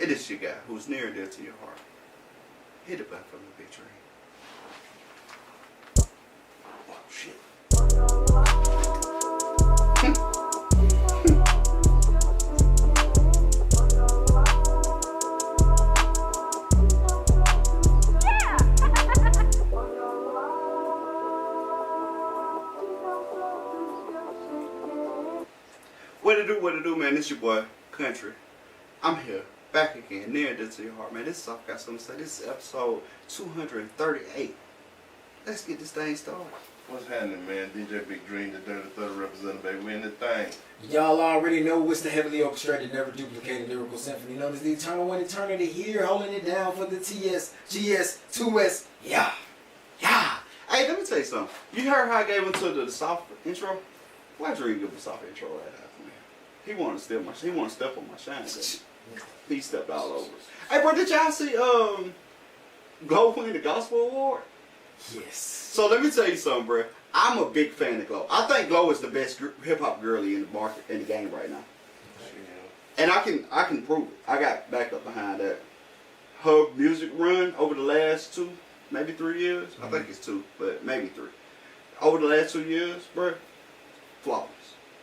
It is your guy who's near and dear to your heart. Hit it back from the big tree. Oh, shit. What it do, man? It's your boy, Country. I'm here, back again, near and dear to your heart, man. This Souf got something to say. This is episode 238. Let's get this thing started. What's happening, man? DJ Big Dream, the Dirty 30 representative, baby. We in this thing. Y'all already know it's the heavily orchestrated, never duplicated lyrical symphony known as the Eternal One Eternity here, holding it down for the TS, GS, 2S. Yeah. Hey, let me tell you something. You heard how I gave him to the Souf intro? Why Dream give a Souf intro like that for me? He wanted to step on my shine. He stepped all over. Hey, bro, did y'all see Glow win the Gospel Award? Yes. So let me tell you something, bro. I'm a big fan of Glow. I think Glow is the best hip hop girlie in the market in the game right now. And I can prove it. I got backup behind that. Her music run over the last 2, maybe 3 years. I think it's 2, but maybe 3. Over the last 2 years, bro, flawless.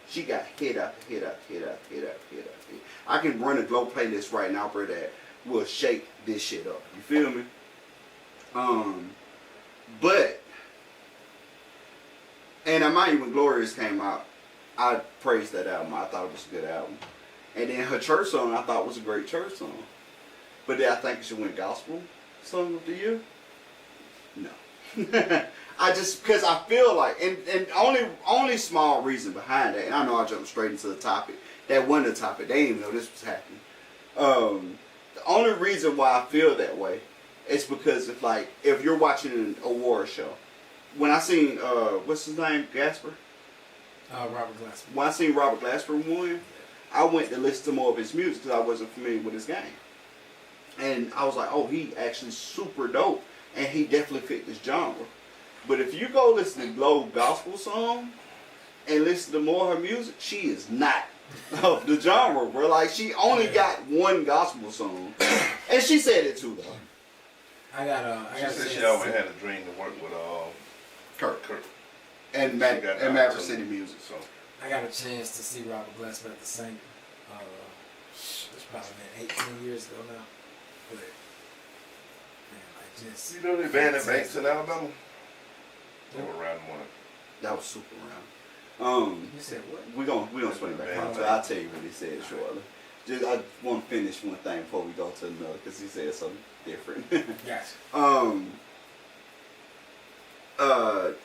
She got hit after hit after hit after hit after hit after hit. I can run a Glow playlist right now, bro, that will shake this shit up. You feel me? But, and I mind you, when Glorious came out, I praised that album. I thought it was a good album. And then her church song, I thought was a great church song. But then I think it should win Gospel Song of the Year. No. Because I feel like, and only small reason behind that, and I know I jumped straight into the topic. That wasn't the topic. They didn't even know this was happening. The only reason why I feel that way is because if you're watching an award show, when I seen, what's his name, Gasper? Robert Glasper. When I seen Robert Glasper win, I went to listen to more of his music because I wasn't familiar with his game. And I was like, oh, he actually super dope. And he definitely fit this genre. But if you go listen to Glow gospel song and listen to more of her music, she is not of the genre, bro. Like, she only got one gospel song. And she said it too, though. She said she always had a dream to work with Kurt. And Maverick City Music. So I got a chance to see Robert Glasper at the St. It's probably been 18 years ago now. But, man, you know they banned the banks in Alabama? They were around one. That was super round. You said what? We gonna swing back around to it. I'll tell you what he said shortly. Just I want to finish one thing before we go to another because he said something different. Yes.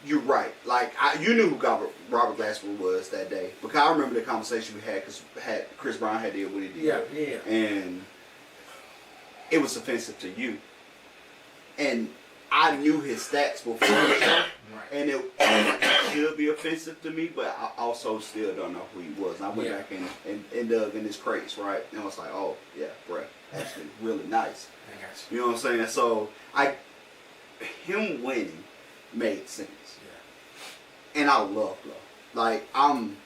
You're right. Like you knew who Robert Glasper was that day because I remember the conversation we had because Chris Brown had did what he did. Yeah. And it was offensive to you. And I knew his stats before the show, and it should be offensive to me, but I also still don't know who he was. And I went back and dug in his crates, right? And I was like, oh, yeah, bruh, actually really nice. I got you. You know what I'm saying? So, him winning made sense. Yeah. And I love Glow. Like, I'm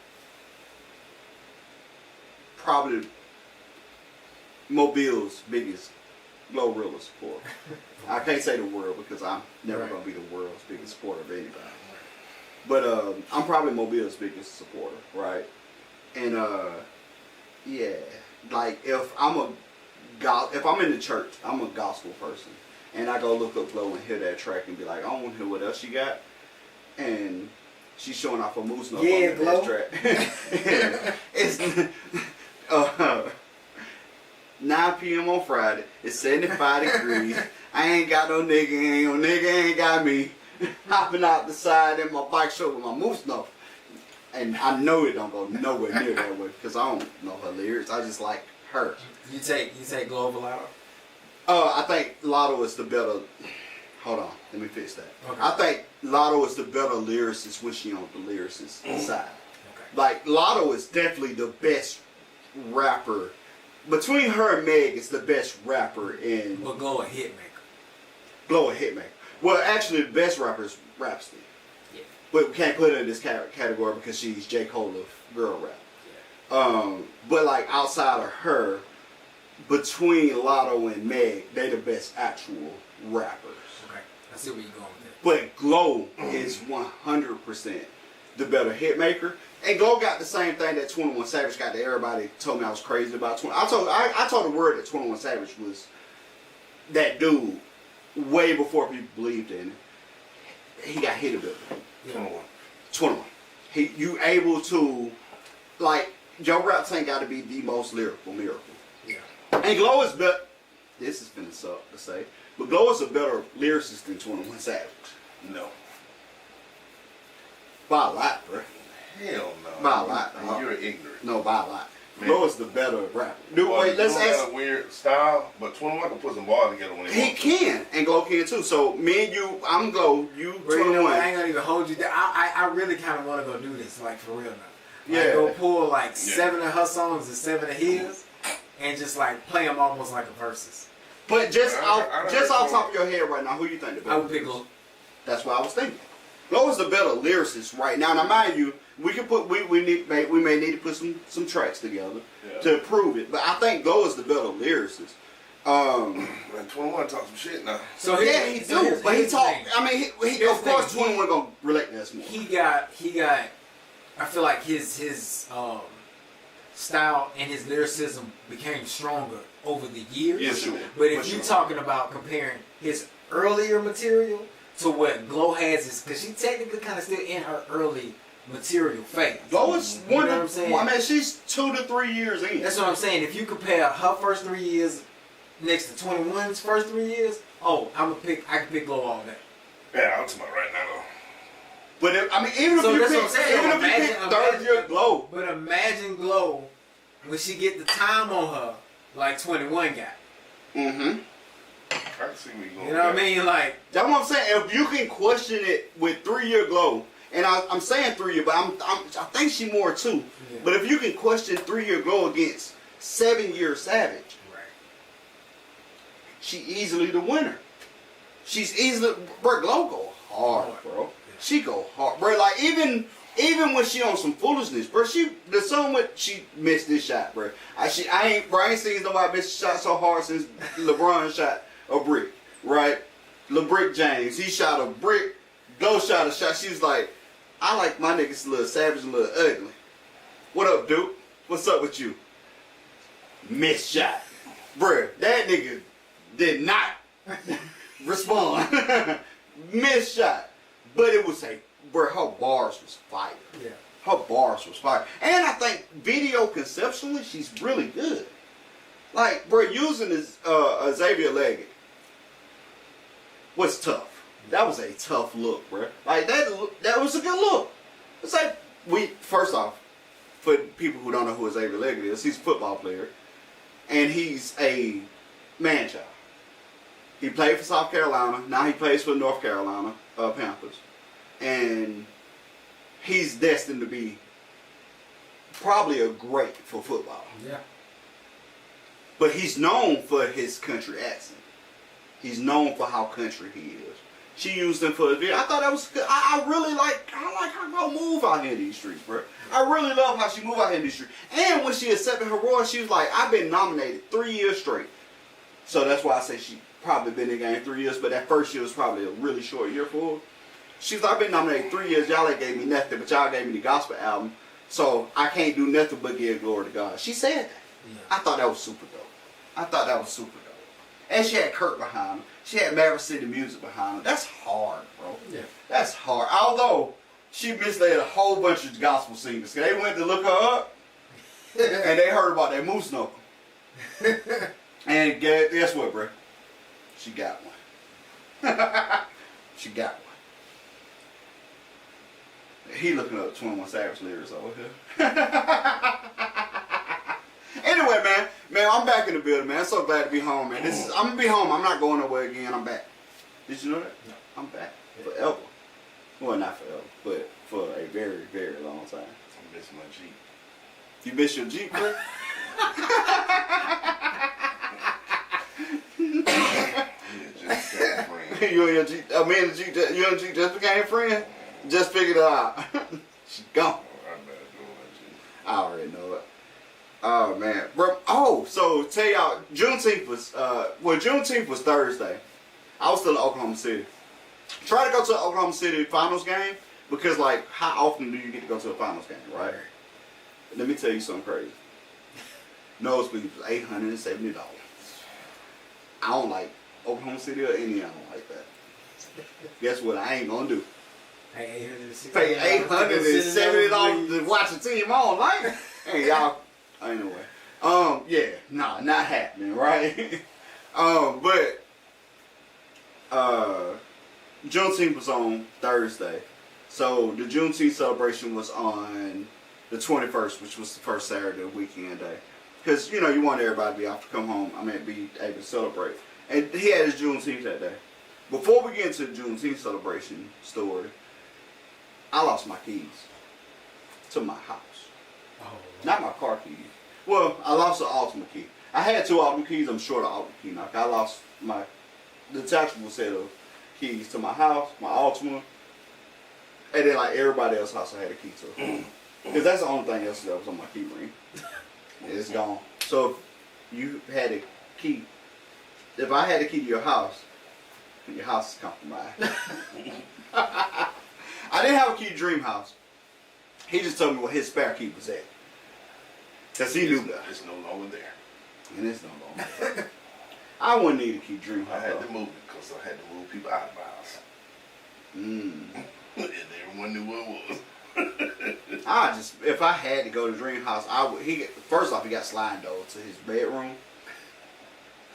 probably Mobile's biggest Glorilla supporter. I can't say the world because I'm never going to be the world's biggest supporter of anybody. But I'm probably Mobile's biggest supporter, right? And yeah, like if I'm in the church, I'm a gospel person, and I go look up Glow and hear that track and be like, I want to hear what else she got, and she's showing off her moose note on that track. It's 9 p.m. on Friday. It's 75 degrees. I ain't got no nigga. Ain't got me. Hopping out the side in my bike show with my moose note. And I know it don't go nowhere near that way because I don't know her lyrics. I just like her. You take Glow over Lotto? I think Lotto is the better. Hold on, let me fix that. Okay. I think Lotto is the better lyricist when she on the lyricist side. Okay. Like Lotto is definitely the best rapper. Between her and Meg, it's the best rapper in. But Glow a hitmaker. Glow a hitmaker. Well, actually, the best rapper is Rhapsody. Yeah. But we can't put her in this category because she's J. Cole of girl rap. Yeah. But like outside of her, between Lotto and Meg, they the best actual rappers. Okay, I see where you're going with that. But Glow is 100% the better hit maker. And Glow got the same thing that 21 Savage got that everybody told me I was crazy about. I told the word that 21 Savage was that dude way before people believed in it. He got hit a bit. Yeah. 21. You able to, like, your raps ain't got to be the most lyrical miracle. Yeah. And Glow is better. This is finna suck to say, but Glow is a better lyricist than 21 Savage. No. By a lot, bro. Hell no. By a lot. You're ignorant. No, by a lot. Man. Glow is the better rapper. Dude, Well, wait, let's ask. got a weird style, but 21 can put some bars together when He can, and Glow can too. So me and you, I'm Glow, you Bro, you know what? 21. I ain't gonna even hold you there. I really kind of want to go do this, like, for real now. Like, Yeah. go pull, like, 7 of her songs and 7 of his, and just, like, play them almost like a versus. But just I off top of your head right now, who you think the better? I would pick Glow. That's what I was thinking. Glow is the better lyricist right now. Now, mind you, we can put we may need to put some tracks together to prove it. But I think Glow is the better lyricist. Man, 21 talk some shit now. So Yeah, he do, but he talk. I mean, he of course 21 gonna relate to us more. He got. I feel like his style and his lyricism became stronger over the years. Yeah, sure. But if For you're sure. talking about comparing his earlier material to what Glow has, is because she technically kind of still in her early material phase. Glow is You one know what I'm of. saying? I mean, she's 2 to 3 years in. That's what I'm saying. If you compare her first 3 years next to 21's first 3 years, I can pick Glow all day. Yeah, I'm talking about right now though. But even if So you that's pick, what I'm saying. even if you pick third year Glow, But imagine Glow when she get the time on her like 21 got. mm-hmm. I can see where you going. You know what I mean? Like, That's what I'm saying. If you can question it with 3 year Glow, and I'm saying 3 year, but I think she more too. Yeah. But if you can question 3 year Glow against 7 year Savage, right. she easily the winner. She's easily, bro. Glow go hard, bro. She go hard, bro. Like even when she on some foolishness, bro. The song with she missed this shot, bro. I ain't seen nobody miss a shot so hard since LeBron shot a brick, right? LeBrick James, he shot a brick. Glow shot a shot. She was like, I like my niggas a little savage, a little ugly. What up, dude? What's up with you? Missed shot, bro. That nigga did not respond. Missed shot. But it was her bars was fire. Yeah. Her bars was fire. And I think video conceptually, she's really good. Like, bro, using this Xavier Leggett was tough. That was a tough look, bro. Like, that was a good look. It's like, first off, for people who don't know who Xavier Leggett is, he's a football player. And he's a man-child. He played for South Carolina. Now he plays for North Carolina Panthers. And he's destined to be probably a great for football. Yeah. But he's known for his country accent. He's known for how country he is. She used him for the video. I thought that was good. I like how girl move out here in these streets, bro. I really love how she move out here in these streets. And when she accepted her role, she was like, I've been nominated 3 years straight. So that's why I say she probably been in the game 3 years, but that first year was probably a really short year for her. She was like, I've been nominated 3 years. Y'all ain't gave me nothing, but y'all gave me the gospel album. So I can't do nothing but give glory to God. She said that. Yeah. I thought that was super dope. And she had Kurt behind her. She had Maverick City Music behind her. That's hard, bro. Yeah. That's hard. Although she misled a whole bunch of gospel singers. They went to look her up and they heard about that moose knuckle. And guess what, bro? She got one. She got one. He looking up 21 Savage lyrics over here. Anyway, man, I'm back in the building, man. I'm so glad to be home, man. I'm gonna be home. I'm not going nowhere again. I'm back. Did you know that? No. I'm back forever. Well, not forever, but for a very, very long time. I'm missing my Jeep. You miss your Jeep, bro? You and your Jeep, me and the Jeep, you and the Jeep just became friends. Just figured it out. She gone. I better do my Jeep. I already know it. Oh man, bro. Oh Oh, so tell y'all, Juneteenth was Thursday. I was still in Oklahoma City. Try to go to the Oklahoma City finals game because, like, how often do you get to go to a finals game, right? Let me tell you something crazy. Nosebleed was $870. I don't like Oklahoma City or Indiana. I don't like that. Guess what? I ain't gonna do. Pay $870 to watch a team all night. Hey y'all. Anyway. Yeah. Nah, not happening, right? But Juneteenth was on Thursday. So the Juneteenth celebration was on the 21st, which was the first Saturday weekend day. Because, you know, you want everybody to be off to come home. Be able to celebrate. And he had his Juneteenth that day. Before we get into the Juneteenth celebration story, I lost my keys to my house. Oh. Not my car keys. Well, I lost the ultimate key. I had 2 ultimate keys. I'm short of ultimate key now. I lost my detachable set of keys to my house, my Altima, and then like everybody else's house I had a key to. Because that's the only thing else that was on my key ring. It's gone. So if you had a key, if I had a key to your house is compromised. I didn't have a key to Dream House. He just told me where his spare key was at. Because he knew that. It's no longer there. And it's no longer there. I wouldn't need a key to Dream House. I had to move it because I had to move people out of my house. And everyone knew what it was. If I had to go to Dream House, first off, he got sliding door to his bedroom.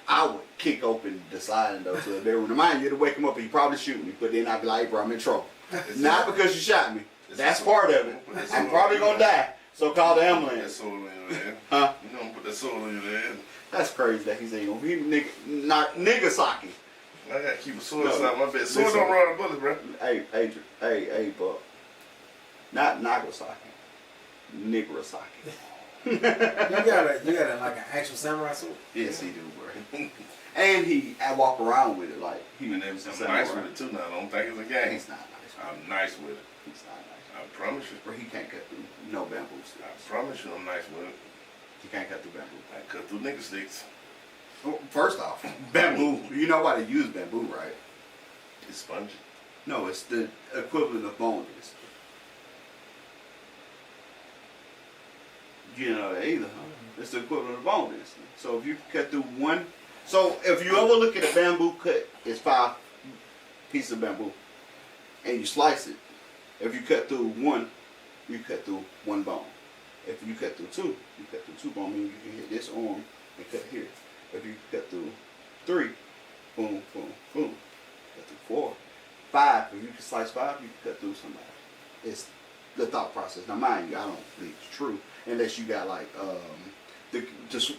I would kick open the sliding door to the bedroom. Now, mind you, to wake him up, he'd probably shoot me. But then I'd be like, hey, bro, I'm in trouble. Not because you shot me. That's part of it. I'm probably going to die. So call the ambulance. Put that sword in your hand. Huh? You don't put that sword in your hand. That's crazy that he's ain't going to be nigga socky. I got to keep a sword inside my bed. Sword don't run out of bullets, bro. Hey, Buck. Not Nagasaki. Nigrasaki. You got like an actual samurai sword? Yes, he do, bro. And I walk around with it like he And I'm nice with it too now. I don't think it's a game. He's not nice. I'm nice with it. He's not nice. I promise you. Bro, he can't cut through no bamboo sticks. I promise you I'm nice with it. He can't cut through bamboo. I cut through nigga sticks. Well, first off, bamboo. You know why they use bamboo, right? It's spongy. No, it's the equivalent of bone density. You know that either, huh? It's the equivalent of bone density. So if you cut through one, so if you ever look at a bamboo cut, it's 5 pieces of bamboo, and you slice it. If you cut through one, you cut through one bone. If you cut through 2, you cut through 2 bones. Meaning you can hit this arm and cut here. If you cut through 3, boom, boom, boom. Cut through 4, 5. If you can slice 5, you can cut through somebody. It's the thought process. Now, mind you, I don't believe it's true unless you got like the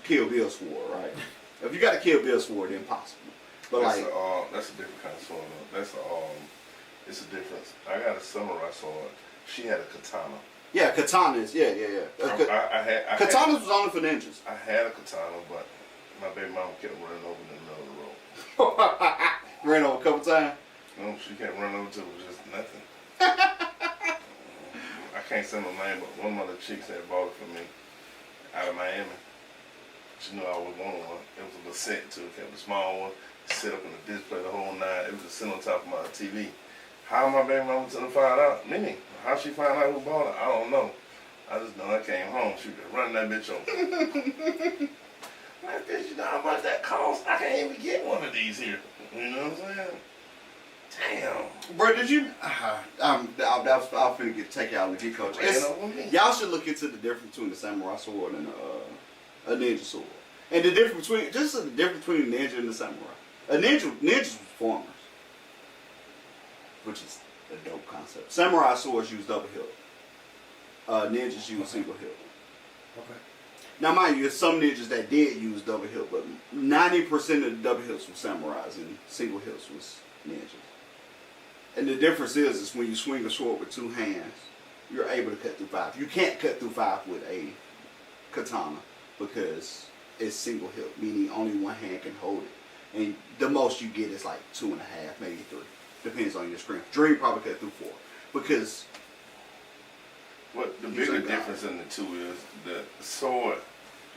Kill Bill sword, right? If you got a Kill Bill sword, then possible. But that's like that's a different kind of sword. That's it's a difference. I got a samurai sword. She had a katana. Yeah, katanas. Yeah. Katanas was only for ninjas. I had a katana, but my baby mama kept running over in the middle of the road. Ran over a couple times. No, she kept running over to it was just nothing. I can't say no name, but one of the chicks that bought it for me out of Miami. She knew I was wanting one. It was a little set too. It was a small one. Set up in the display the whole night. It was just sitting on top of my TV. How my baby mama gonna find out? Me. How she find out who bought it? I don't know. I just know I came home. She was running that bitch over. Like, bitch, you know how much that costs? I can't even get one of these here. You know what I'm saying? Damn. Bro, did you? I'm finna take y'all to get coach. Y'all should look into the difference between the samurai sword and a ninja sword, and the difference between the ninja and the samurai. Ninjas were farmers, which is a dope concept. Samurai swords use double hilt. Ninjas use single hilt. Okay. Now, mind you, there's some ninjas that did use double hilt, but 90% of the double hilts were samurais and single hilts was ninjas. And the difference is when you swing a sword with 2 hands, you're able to cut through 5. You can't cut through 5 with a katana because it's single hilt, meaning only one hand can hold it. And the most you get is like 2.5, maybe 3. Depends on your strength. Dream probably cut through 4 because. What the bigger difference in the two is the sword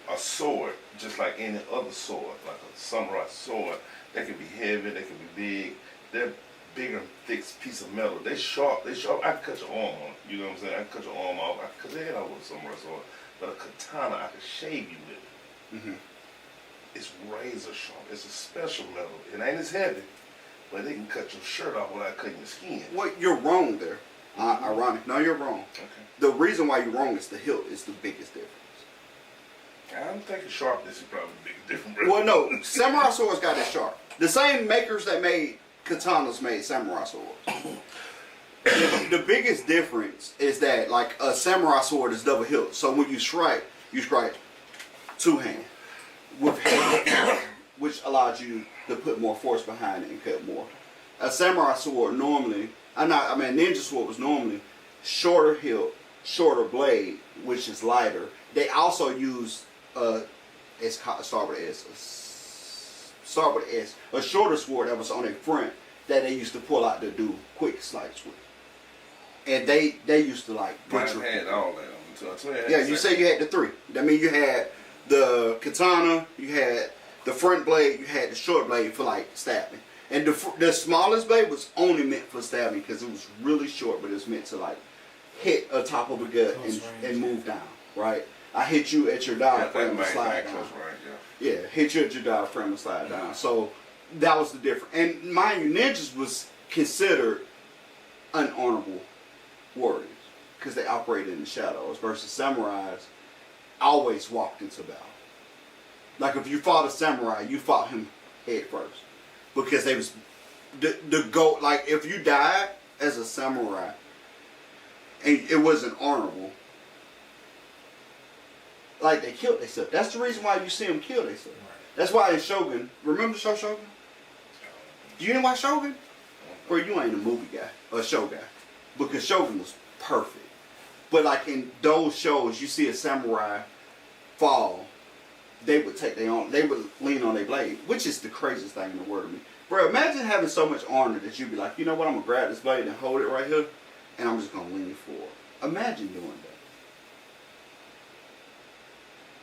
a sword, just like any other sword, like a samurai sword. They can be heavy, they can be big. They're bigger, thick piece of metal. They sharp. I can cut your arm on. You know what I'm saying? I can cut your arm off. I can cut your head off with a samurai sword. But a katana, I can shave you with it. Mm-hmm. It's razor sharp. It's a special metal. It ain't as heavy, but they can cut your shirt off without cutting your skin. Well, you're wrong there. Ironic. No, you're wrong. Okay. The reason why you're wrong is the hilt is the biggest difference. I'm thinking sharpness is probably the biggest difference. Well, no, samurai swords got it sharp. The same makers that made katanas made samurai swords. The biggest difference is that, like, a samurai sword is double hilt. So when you strike two-hand with hand, which allows you to put more force behind it and cut more. A samurai sword normally, ninja sword was normally shorter hilt, shorter blade, which is lighter. They also use start with S, a shorter sword that was on their front that they used to pull out to do quick slices with. And they used to like butcher. Mine had all that on the Yeah, you say you had the three. That means you had the katana, you had the front blade, you had the short blade for like stabbing. And the smallest blade was only meant for stabbing because it was really short, but it was meant to like hit a top of a gut and move down, right? I hit you at your diaphragm and slide down. Yeah, hit you at your diaphragm and slide down. So that was the difference. And mind you, ninjas was considered unhonorable warriors because they operated in the shadows versus samurais always walked into battle. Like if you fought a samurai, you fought him head first because they was the goal. Like if you died as a samurai and it wasn't honorable, like they killed themselves. That's the reason why you see them kill themselves. That's why in Shogun, remember the show Shogun? Do you know why Shogun? Bro, you ain't a movie guy or a show guy because Shogun was perfect. But like in those shows, you see a samurai fall, they would lean on their blade, which is the craziest thing in the world to me. Bro, imagine having so much honor that you'd be like, you know what, I'm gonna grab this blade and hold it right here, and I'm just gonna lean forward. Imagine doing that.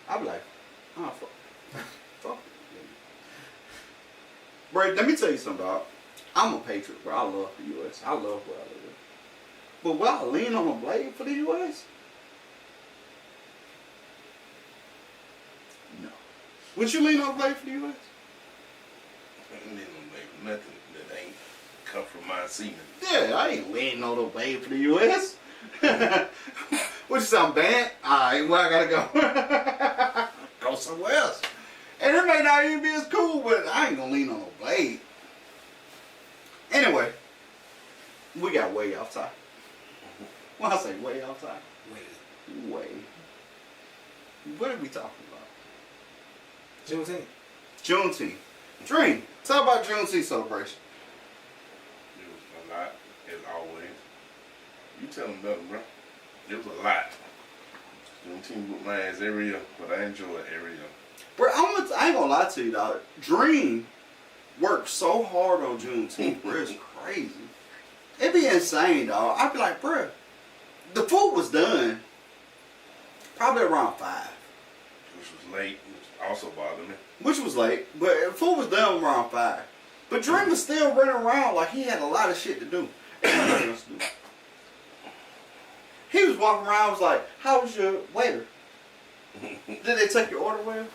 I'd be like, oh, fuck. Bro, let me tell you something, dog. I'm a patriot, bro. I love the U.S. I love where I live. But will I lean on a blade for the U.S.? No. Would you lean on a blade for the U.S.? I ain't leaning on a blade for nothing that ain't come from my semen. Yeah, I ain't leaning on a blade for the U.S. What you sound bad? Alright, where I gotta go? Go somewhere else. And it may not even be as cool, but I ain't gonna lean on a blade. Anyway, we got way off topic. When I say way off topic, way. What are we talking about? Juneteenth. Dream. Talk about Juneteenth celebration. It was a lot, as always. You tell them nothing, bro. It was a lot. Juneteenth whooped my ass every year, but I enjoy it every year. Bro, I ain't gonna lie to you, dog. Dream worked so hard on Juneteenth, bro. It's crazy. It'd be insane, dog. I'd be like, bro, the food was done probably around 5. Which was late, which also bothered me. Which was late, but the food was done around 5. But Dream was still running around like he had a lot of shit to do. Nothing else to do. He was walking around, was like, how was your waiter? Did they take your order well?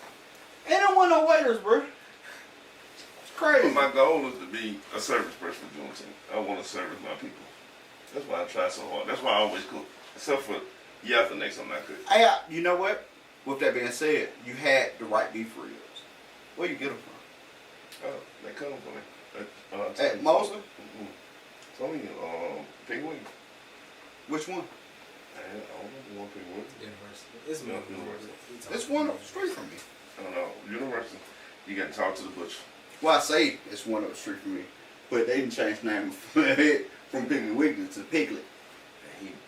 Ain't no one no waiters, bro. It's crazy. But my goal is to be a service person for Juneteenth. I want to service my people. That's why I try so hard. That's why I always cook. Except for the next time I cook. Hey, you know what? With that being said, you had the right beef ribs. Where you get them from? They come for me. At Mosley? Mm-hmm. Tony, pig wing. Which one? I don't know one pig wing. It's University. It's one up the street from me. I don't know. University. You got to talk to the butcher. Well, I say it's one up the street from me, but they didn't change the name from Piggly Wiggly to Piglet.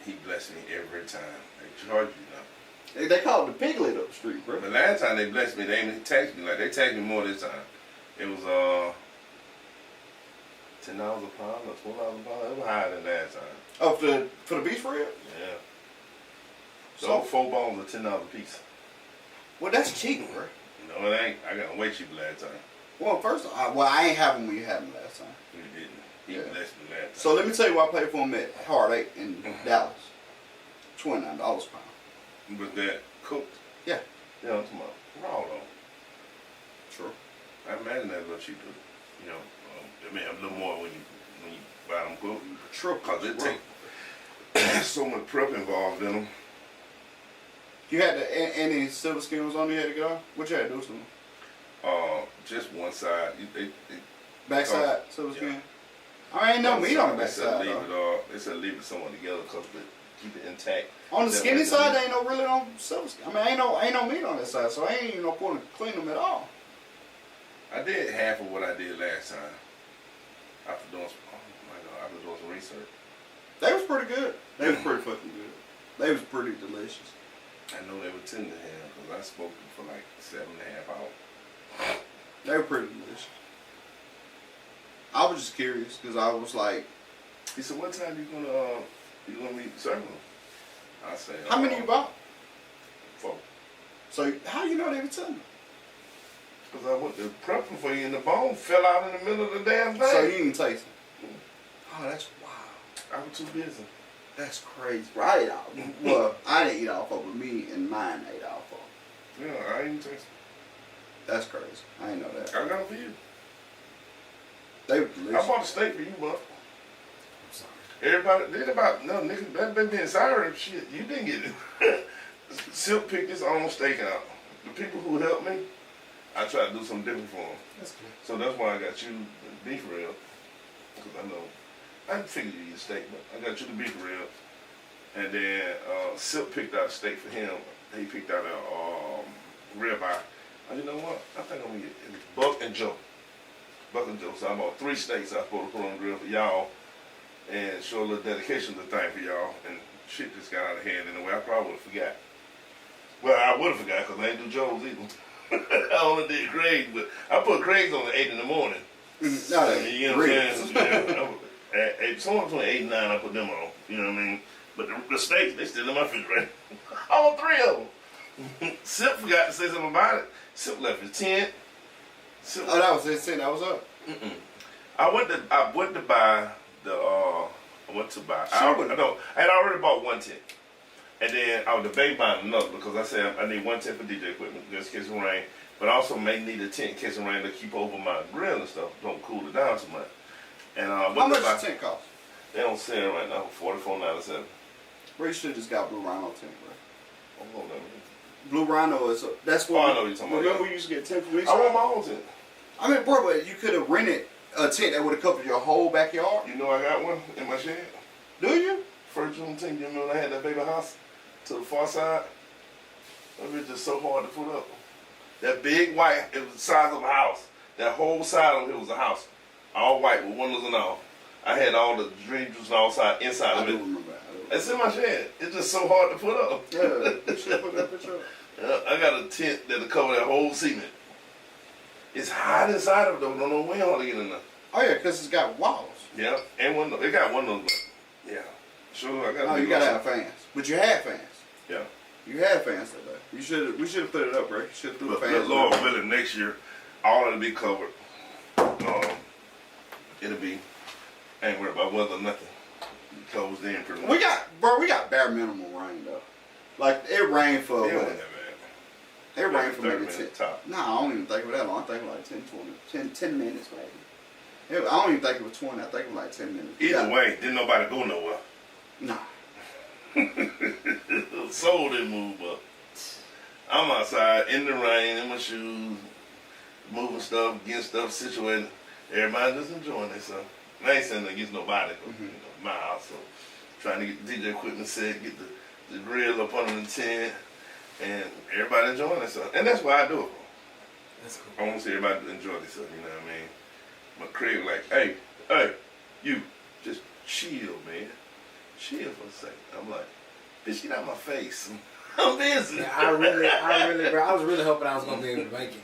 He blessed me every time. They charge you now. They call it the Piglet up the street, bro. The last time they blessed me, they didn't tax me. Like, they taxed me more this time. It was $10 a pound or $12 a pound. It was higher than last time. Oh, for the beef rib? Yeah. So 4 bones are $10 a piece. Well, that's cheating, bro. No, it ain't. I got way cheaper last time. Well, first, I ain't have them when you had them last time. You didn't. He Yeah. blessed me last time. So let me tell you what I paid for them at Heartache in Dallas. $29 pound. Was that cooked? Yeah. Yeah, I'm talking about raw though. True. I imagine that's a little cheaper. You know, I mean, a little more when you buy them cooked. True. Cause it take so much prep involved in them. You had any silver skins on you had to go? What you had to do to them? Just one side. They Backside silver skin? I ain't no meat on the backside. They said leave it somewhere together because to keep it intact. On the skinny side, there ain't no really no silver skin. I mean, ain't no meat on that side, so I ain't even no point to clean them at all. I did half of what I did last time. After doing some research. They was pretty good. They was pretty fucking good. They was pretty delicious. I know they were tender ham because I smoked them for like 7.5 hours. They were pretty delicious. I was just curious because I was like, He said, "What time you gonna be serving them?" I said, how many you bought? 4. So how you know they were tender? Because I went to prep them for you and the bone fell out in the middle of the damn thing. So you didn't taste it? Oh, that's wild. I was too busy. That's crazy. Bro, I ate all. Well, I didn't eat all 4, but me and mine ate all 4. Yeah, I ain't taste That's crazy. I didn't know it. that. I got them for you. They were delicious. I bought a steak for you, but I'm sorry. everybody did about no nigga. That been being sour and shit. You didn't get it. Silk picked his own steak out. The people who helped me, I tried to do something different for them. That's good. So that's why I got you the beef rib. Because I know, I figured you eat steak, but I got you the beef rib. And then Silk picked out a steak for him. He picked out a ribeye. And you know what? I think I'm going to get it was Buck and Joe. Buck and Joe. So I bought 3 steaks I was supposed to put on the grill for y'all. And show a little dedication to the thing for y'all. And shit just got out of hand in a way I probably would have forgot. Well, I would have forgot because I ain't do Joe's either. I only did Craig, but I put Craig's on at 8 in the morning. No, You know what I'm saying? At somewhere between 8 and 9, I put them on. You know what I mean? But the steaks, they still in my refrigerator. All 3 of them. Sip forgot to say something about it. Sip left his tent. Sip, Oh, that was his tent. That was up. I went to buy the. I had already bought 1 tent. And then I was debating buying another because I said I need 1 tent for DJ equipment just in case of rain. But I also may need a tent in case of rain to keep over my grill and stuff. Don't cool it down too much. And How much does the tent cost? They don't sell it right now for $44.97. Bro, you should have just got Blue Rhino tent, bro. Hold on, Blue Rhino is that's what. Oh, I know what you're talking about. Remember we used to get tent from each I want my own tent. I mean, bro, but you could have rented a tent that would have covered your whole backyard. You know I got one in my shed. Do you? First Juneteenth, you remember when I had that baby house to the far side? That was just so hard to put up. That big white, it was the size of a house. That whole side of it was a house. All white with windows and all. I had all the dream juice and all inside I of do it. remember that. It's in my shed. It's just so hard to put up. Yeah, you should put that picture up. I got a tent that'll cover that whole cement. It's hot inside of it though. Don't know when hard to get in there. Oh yeah, because it's got walls. Yeah, and window. It got windows. But yeah, sure. I got. Oh, you gotta have fans. But you had fans. Yeah. You had fans that day. We should have put it up, right? You should have put But fans. Lord willing, next year, all it'll be covered. It'll be. I ain't worried about weather or nothing. Closed in pretty much. We got bare minimum rain though. Like it rained for It what? wasn't that bad. It rained for 30 maybe minutes 10. top. Nah, I don't even think it was that long. I think it was like 10 minutes maybe. I don't even think it was 20. I think it was like 10 minutes. Either way, didn't nobody go nowhere. Nah. Soul didn't move up. I'm outside in the rain in my shoes, moving stuff, getting stuff situated. Everybody just enjoying themselves. I ain't saying against nobody, but you know, my house. So trying to get the DJ equipment set, get the grill up under the tent, and everybody enjoying themselves. And that's why I do it. That's cool. I want to see everybody enjoy themselves. You know what I mean? But Craig like, hey, you just chill, man. Chill for a second. I'm like, bitch, get out my face. I'm busy. Yeah, I really, bro, I was really hoping I was gonna be able to make it.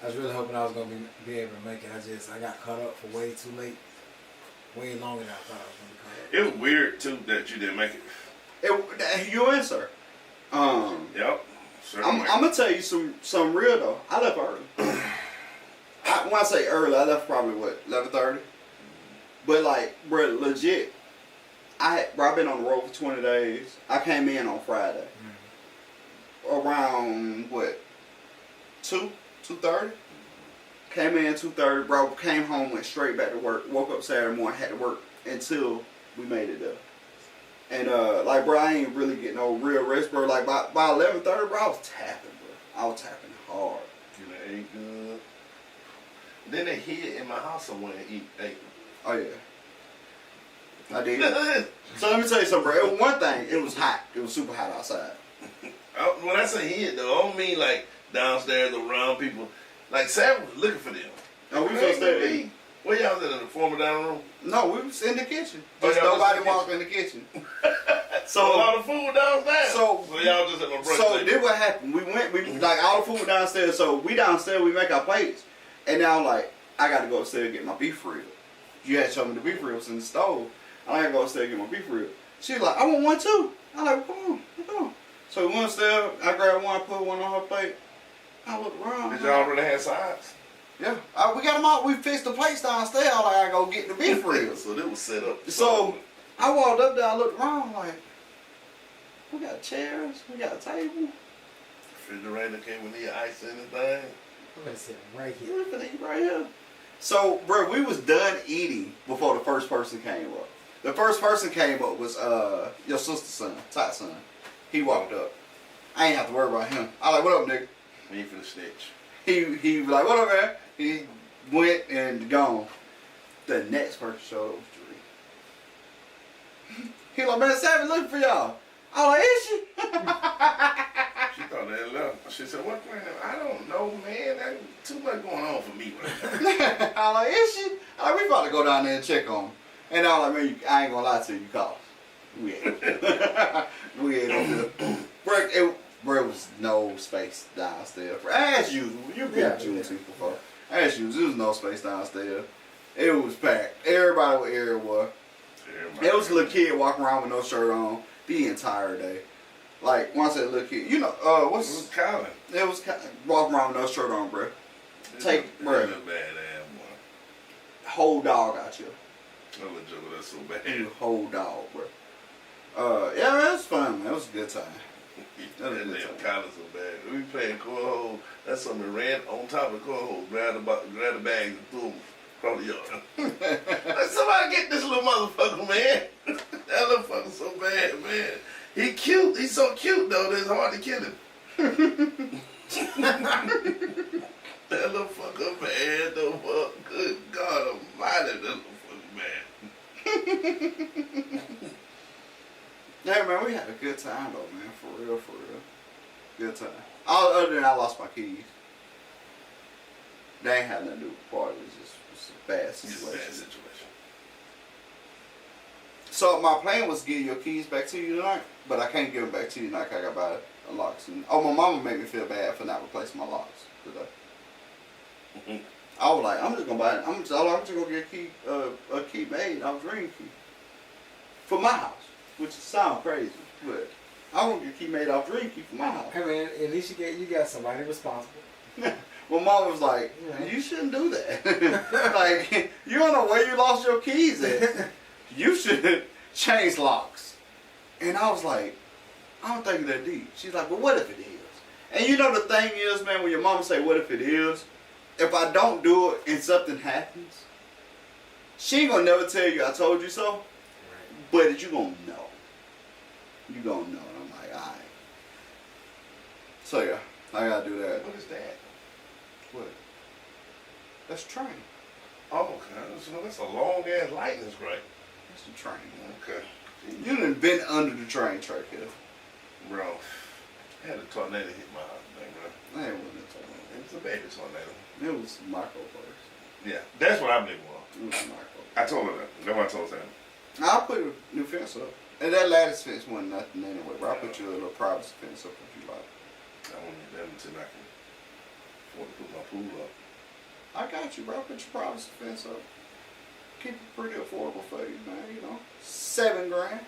I was really hoping I was gonna be able to make it. I got caught up for way too late, way longer than I thought I was gonna be caught up. It was weird too that you didn't make it. You answer. Yep. Certainly. I'm gonna tell you some real though. I left early. When I say early, I left probably what 11:30. But like, bro, legit. I've been on the road for 20 days. I came in on Friday. Around what 2:30. Came in 2:30, bro. Came home, went straight back to work. Woke up Saturday morning, had to work until we made it there. And like, bro, I ain't really getting no real rest, bro. Like by 11:30, bro, I was tapping, bro. I was tapping hard. You know, ate good. Then they hid in my house somewhere and ate. Oh yeah, I did. So let me tell you something, bro. It was one thing. It was hot. It was super hot outside. When I say hid, though, I don't mean like downstairs around people. Like Sam was looking for them. No, we just stayed there. Where y'all was in the former dining room? No, we was in the kitchen. Oh, Just y'all nobody was in the walked in the kitchen. So a lot of food downstairs. So y'all just at my brunch So table. then what happened? We like all the food downstairs. So we downstairs, we make our plates, and now like I got to go upstairs and get my beef rib. You had shown me the beef ribs in the stove. I gotta go upstairs and get my beef rib. She's like, I want one too. I'm like, come on. So we went upstairs. I grabbed one, put one on her plate. I looked around. Did y'all already have sides? Yeah, we got them out. We fixed the plates downstairs. I gotta go get the beef ribs. So they was set up. So I walked up there. I looked around like, we got chairs. We got a table. Refrigerator came with the ice and anything. I'm gonna sit right here. We're gonna eat right here. So, bro, we was done eating before the first person came up. The first person came up was your sister's son, Todd's son. He walked up. I ain't have to worry about him. I like, what up, nigga? We ain't finna snitch. He was like, what up, man? He went and gone. The next person showed up was Dree. He like, man, Savvy looking for y'all. I was like, is she? She thought they left. She said, what, man? I don't know, man. There's too much going on for me right now. I was like, is she? I like, we about to go down there and check on him. And I was like, man, I ain't gonna lie to you, call us. We ain't over there. Bro, it was no space downstairs. As usual, you've been to Juneteenth before. As usual, there was no space downstairs. It was packed. Everybody was everywhere. There was a little kid walking around with no shirt on the entire day. Like, when I said little kid, you know, what's... It was Colin. It was walking around with no shirt on, bro. Bro. It was badass, boy. Whole dog out here. I was joking, that's so bad. Whole dog, bro. Yeah, man, it was fun, man. It was a good time. That damn Colin so bad. We playing cornhole. That's something ran on top of the cornhole, grabbed the bags and threw them across the yard. Like, somebody get this little motherfucker, man. That little fucker so bad, man. He cute. He's so cute, though, that it's hard to kill him. That little fucker bad, though, fuck. Good God almighty, that little fucker bad. Yeah, man, we had a good time, though, man. For real. Good time. Other than I lost my keys. They ain't had nothing to do with the party. It was a bad situation. So my plan was to give your keys back to you tonight, but I can't give them back to you tonight because I got to buy locks. Oh, my mama made me feel bad for not replacing my locks today. I was like, I'm just gonna buy it. I'm just gonna get a key made. I was dream key for my house, which sounds crazy, but I want to get a key made off dream key for my house. Hey man, at least you got somebody responsible. Well, mom was like, you shouldn't do that. Like, you don't know where you lost your keys at. You should change locks. And I was like, I don't think that deep. She's like, but what if it is? And you know the thing is, man, when your mama say, what if it is? If I don't do it and something happens, she ain't gonna never tell you I told you so. Right. But you gonna know. You gonna know. And I'm like, alright. So yeah, I gotta do that. What is that? What? That's train. Oh, okay. So that's a long ass lightning strike. That's the train. Okay. You done been under the train track here. Bro, I had a tornado hit my thing, bro. That ain't wasn't a tornado. It was a baby tornado. It was micro first. Yeah, that's what I believe was. It was micro. I told her that. That's what I told Sam. I'll put a new fence up. And that lattice fence wasn't nothing anyway, but I'll put you a little privacy fence up if you like. I won't need that until I can afford to put my pool up. I got you, bro. Put your privacy fence up. Keep it pretty affordable for you, man. You know, $7 grand.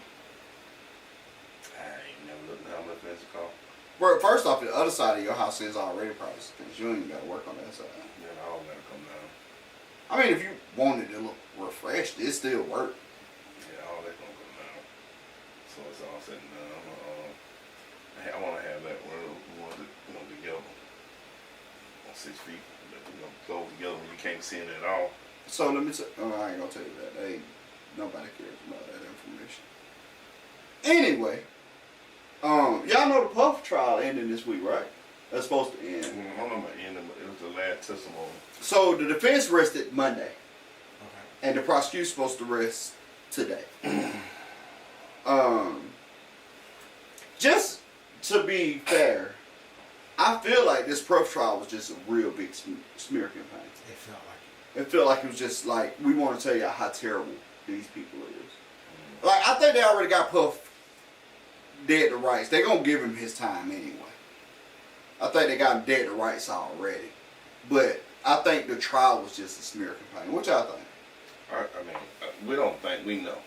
I ain't never looked at how much fence it cost. Bro, first off, the other side of your house is already priced. You ain't got to work on that side. Then all gotta come down. I mean, if you wanted to look refreshed, it still work. Yeah, all that's gonna come down. So it's all said and done. I want to have that where we want it, together on 6 feet, but close together when you can't see it at all. So let me tell I ain't gonna tell you that. Nobody cares about that information. Anyway, y'all know the Puff trial ending this week, right? That's supposed to end. I don't know about ending, but it was the last testimony. So the defense rested Monday, Okay. and the prosecution's supposed to rest today. Just to be fair, I feel like this Puff trial was just a real big smear campaign. It felt like It felt like it was just like, we want to tell you how terrible these people is. Like, I think they already got Puff dead to rights. They're going to give him his time anyway. I think they got him dead to rights already. But I think the trial was just a smear campaign. What y'all think? I mean, we don't think we know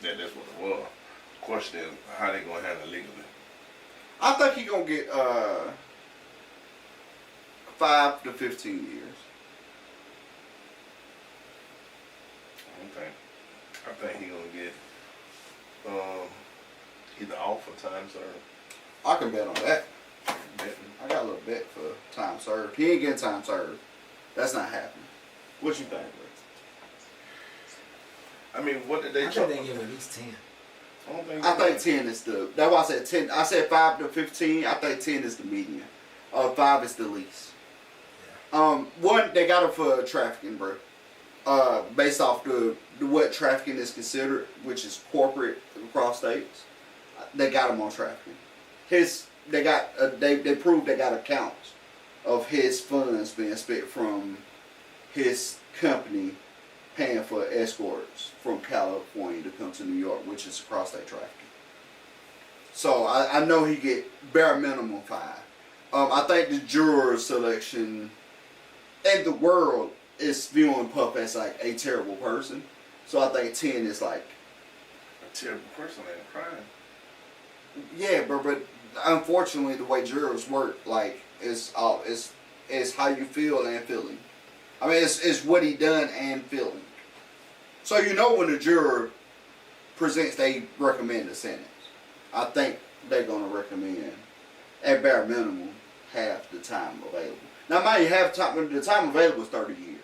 that that's what it was. The question is how they gonna handle it legally. I think he's going to get 5 to 15 years. I think he's gonna get either off or time served. I can bet on that. Betting. I got a little bet for time served. He ain't getting time served. That's not happening. What you think, bro? I mean, what did they I charge? think they give at least 10. I think 10 is the. That's why I said 10. I said 5 to 15. I think 10 is the median. 5 is the least. One, they got him for trafficking, bro. Based off the what trafficking is considered, which is corporate across states. They got him on trafficking. They proved they got accounts of his funds being spent from his company paying for escorts from California to come to New York, which is cross-state trafficking. So I know he get bare minimum 5. I think the juror selection and the world is viewing Puff as like a terrible person. So I think 10 is like a terrible person ain't a crime. Yeah, but unfortunately the way jurors work, like is how you feel and feeling. I mean it's what he done and feeling. So when the juror presents they recommend a sentence. I think they're gonna recommend at bare minimum half the time available. Now mind you, the time available is 30 years.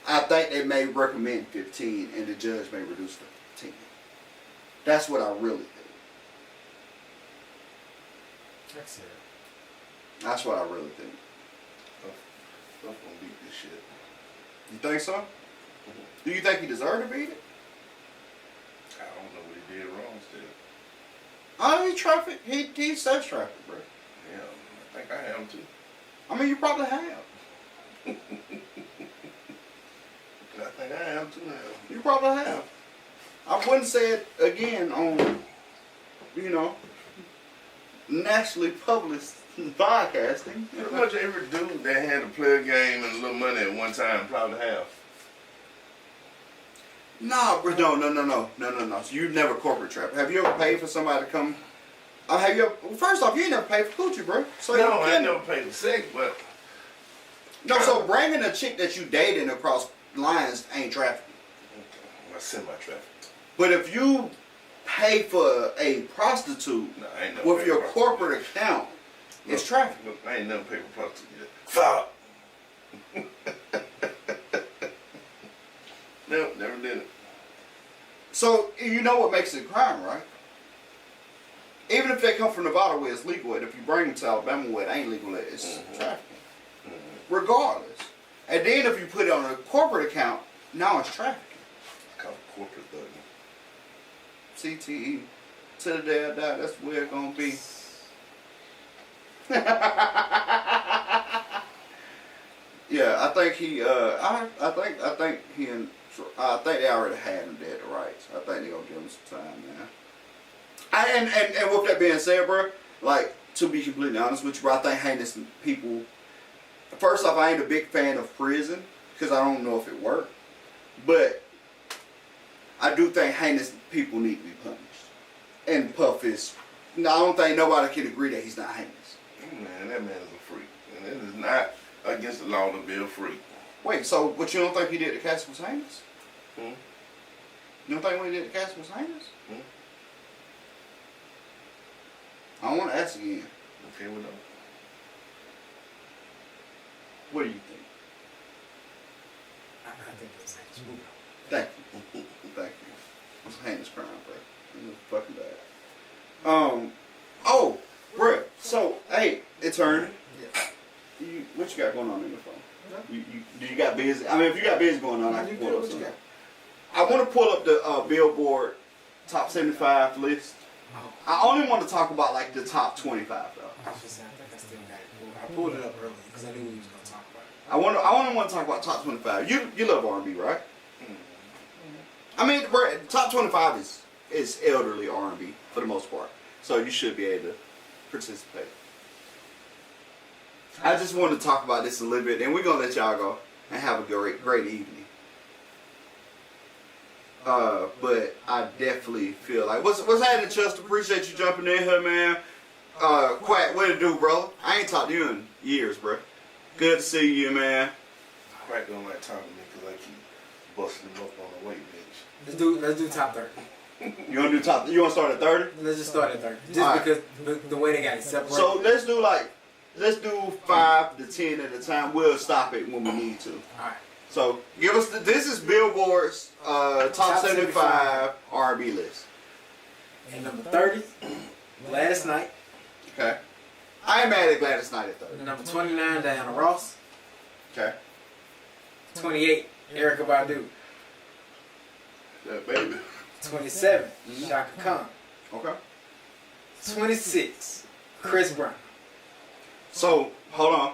I think they may recommend 15 and the judge may reduce it to 10. That's what I really think. That's it. That's what I really think. Puff gonna beat this shit. You think so? Do you think he deserved to beat it? I don't know what he did wrong still. He trafficked. He sex trafficked, bro. Yeah, I think I am too. I mean, you probably have. I think I am too now. You probably have. I wouldn't say it again on, nationally published podcasting. Pretty much every dude that had to play a game and a little money at one time probably have. Nah, bro, no. So you never corporate trap. Have you ever paid for somebody to come? First off, you ain't never paid for coochie, bro. So No, I ain't never paid for sex, but No, so bringing a chick that you dating across lines ain't trafficking. I semi-traffic. But if you pay for a prostitute No, I ain't never with paid your for corporate account, it's trafficking. Look, I ain't never paid for prostitute yet. Fuck. No, never did it. So you know what makes it a crime, right? Even if they come from Nevada where it's legal, and if you bring them to Alabama where it ain't legal, it's trafficking. Regardless. And then if you put it on a corporate account, now it's trafficking. It's called corporate thugging. CTE. To the day I die, that's where it's gonna be. Yeah, I think he. I think they already had him dead to rights. I think they gonna give him some time, man. And with that being said, bro, like to be completely honest with you, bro, I think heinous people. First off, I ain't a big fan of prison because I don't know if it worked, but I do think heinous people need to be punished, and Puff is No, I don't think nobody can agree that he's not heinous. Man, that man is a freak. And it is not against the law to be a freak. Wait, so what you don't think he did to Cassie was heinous? Hmm? You don't think what he did to Cassie was heinous? Hmm? I want to ask again. Okay, we know. What do you think? I think it's heinous. Move on. Thank you. Thank you. It's a heinous crime, bro. It's fucking bad. Oh, bro. So, hey, attorney. Yeah. What you got going on in your phone? Do you got busy? I mean, if you got busy going on, I You can do pull up what you something. got. I want to pull up the Billboard top 75 list. Oh. I only want to talk about like the top 25 though. I was just saying, I think I still got it. I pulled it up earlier because I knew we was going to talk about it. I only want to talk about top 25. You love R&B, right? I mean, bro, top 25 is elderly R&B for the most part, so you should be able to participate. I just want to talk about this a little bit, and we're gonna let y'all go and have a great evening. But I definitely feel like what's happening, Chester? Appreciate you jumping in here, man. Quack, what it do, bro? I ain't talked to you in years, bro. Good to see you, man. Quack don't like talking to me because I keep busting him up on the weight bench. Let's do top 30. You wanna do top? You wanna start at 30? Let's just start at 30. Just All right. because the way they got it separated. So let's do 5 to 10 at a time. We'll stop it when we need to. Alright. So give us this is Billboard's top 75 R&B list. And number 30, Gladys Knight. Okay. I ain't mad at Gladys Knight at 30. Number 29, Diana Ross. Okay. 28, Erykah Badu. Yeah, baby. 27, Shaka Khan. Okay. 26, Chris Brown. So hold on.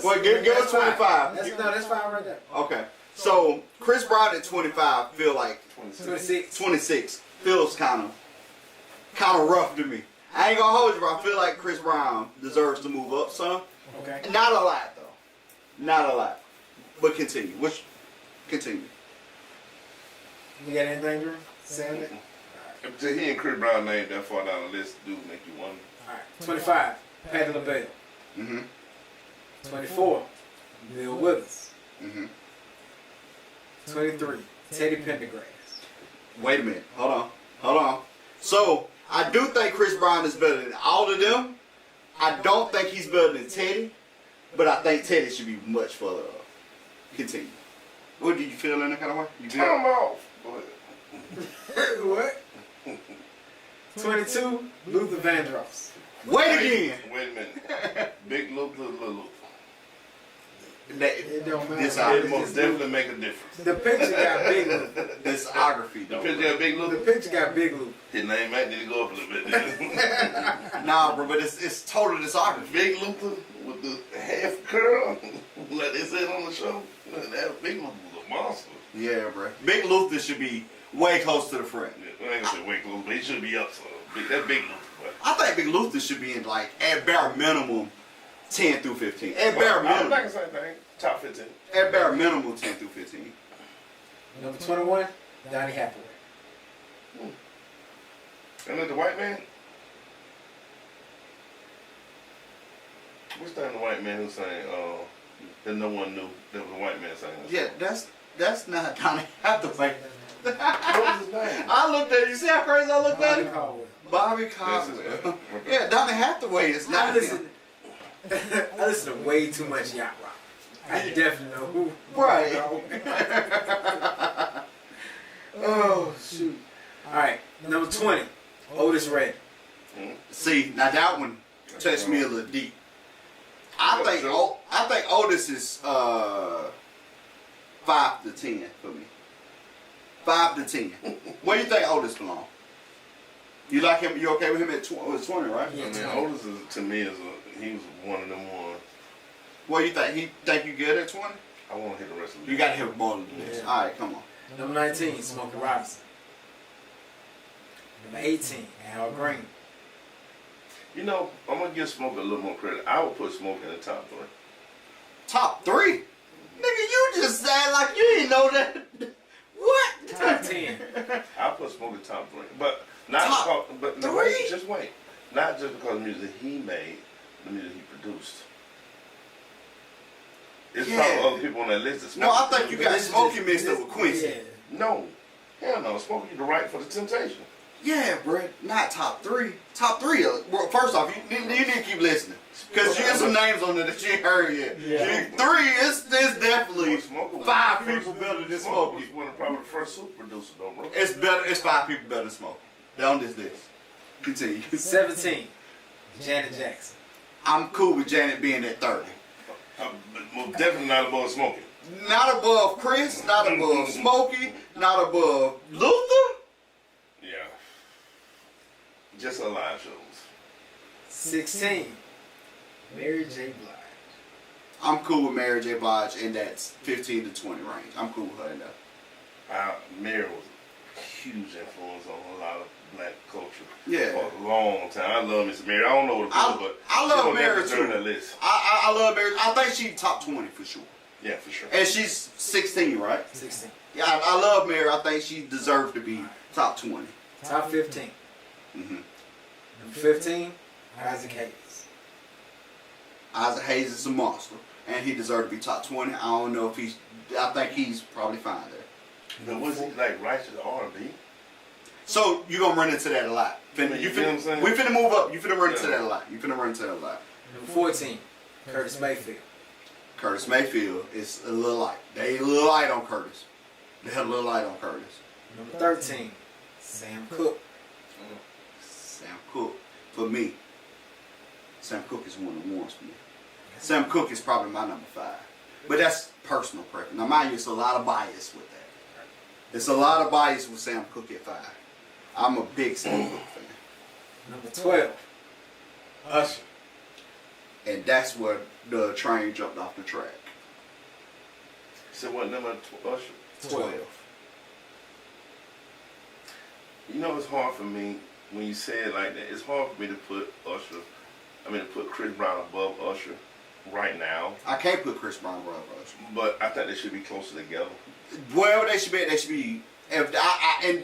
Well, give us 25. That's 5 right there. Okay. So Chris Brown at 25 feel like 26. 26 feels kind of rough to me. I ain't gonna hold you, but I feel like Chris Brown deserves to move up some. Okay. Not a lot though. Not a lot. But continue. Continue. You got anything, Drew? Saying it? If he and Chris Brown named that far down the list, do make you wonder. Alright. 25, Patti LaBelle. Mm-hmm. 24, Bill Withers. Mm-hmm. 23, Teddy Pendergrass. Wait a minute. Hold on. So I do think Chris Brown is better than all of them. I don't think he's better than Teddy, but I think Teddy should be much further up. Continue. What do you feel in that kind of way? You Turn him off. What? 22, Luther Vandross. Wait again. Wait a minute. Big Luke, little Luke. It don't matter. This It most definitely make a difference. The picture got Big Luther. Discography, The though. picture got Big The Luke. picture got Big Luther. His name might need to go up a little bit. Then. Nah, bro, but it's total discography. Big Luther with the half curl, like they said on the show. That Big Luther was a monster. Yeah, bro. Big Luther should be way close to the front. Yeah, I ain't gonna say way close, but he should be up. So that Big Luther. I think Big Luther should be in like at bare minimum 10 through 15. At bare I'm minimum. thinking the same thing. Top 15. At bare minimum 10 through 15. Number 21, Donnie Hathaway. And then the white man. What's that the white man who sang? That no one knew there was a white man saying. Yeah, that's not Donnie Hathaway. What was his name? I looked at it. You see how crazy I looked at Bobby it? Caldwell. Bobby Yes, Caldwell. Yeah, Donnie Hathaway is I not listen, him. I listen to way too much yacht rock. I definitely know who. Right. Oh, shoot. Alright, number 20, Otis Redding. See, now that one touched me a little deep. I think Otis is 5 to 10 for me. 5 to 10. Where do you think Otis belong? You like him? You okay with him at 20, right? Yeah. I mean, Otis is, to me he was one of them ones. What do you think? He think you good at 20? I want to hear the rest of the You got to hit more than this. Yeah. All right, come on. Number 19, Smokey Robinson. Number 18, Al Green. You know, I'm gonna give Smoke a little more credit. I would put Smoke in the top 3. Top 3? Nigga, you just said like you didn't know that. What? Top 10. I'll put Smoke in top 3, but not Top call, but no, 3? wait, just wait. Not just because of the music he made, the music he produced. It's probably other people on that list that No, I Smokey think you produced. got Smokey mixed up with Quincy. Yeah. No. Hell no. Smokey the right for the Temptation. Yeah, bro. Not top three. Top three. Well, first off, you need to keep listening. Because you got some names on there that you ain't heard yet. Yeah. Three is definitely Smokey was five the first- people better than Smokey Smokey. was one of probably the first super producers though, bro. It's better. It's five people better than Smokey. They're on this list. Continue. 17. Janet Jackson. I'm cool with Janet being at 30. Most definitely not above Smokey. Not above Chris, not above Smokey, not above Luther. Yeah. Just her live shows. 16. Mary J. Blige. I'm cool with Mary J. Blige in that 15 to 20 range. I'm cool with her in that. Mary was a huge influence on a lot of black culture. Yeah. For a long time. I love Miss Mary. I don't know what to put, but I she love gonna Mary definitely too. turn that list. I love Mary. I think she's top 20 for sure. Yeah, for sure. And she's 16, right? 16. Yeah, I love Mary. I think she deserves to be top 20. Top 15. Mm-hmm. Number 15. Isaac Hayes. Isaac Hayes is a monster, and he deserves to be top 20. I don't know if he's. I think he's probably fine there. But was he like righteous R&B? So you're gonna run into that a lot. You know what I'm saying? We finna move up. You finna run into Yeah. that a lot. You finna run into that a lot. Number 14. Curtis Mayfield. Curtis Mayfield is a little light. They a little light on Curtis. They had a little light on Curtis. Number 13. Sam Cooke. Sam Cooke, for me. Sam Cooke is one of the ones for me. Sam Cooke is probably my number 5. But that's personal preference. Now mind you, it's a lot of bias with that. There's a lot of bias with Sam Cooke at 5. I'm a big Sam Cooke fan. Number 12. Usher. And that's where the train jumped off the track. So what number? Usher? 12. You know, it's hard for me when you say it like that. It's hard for me to put Usher. To put Chris Brown above Usher right now. I can't put Chris Brown above Usher. But I think they should be closer together. Wherever they should be. And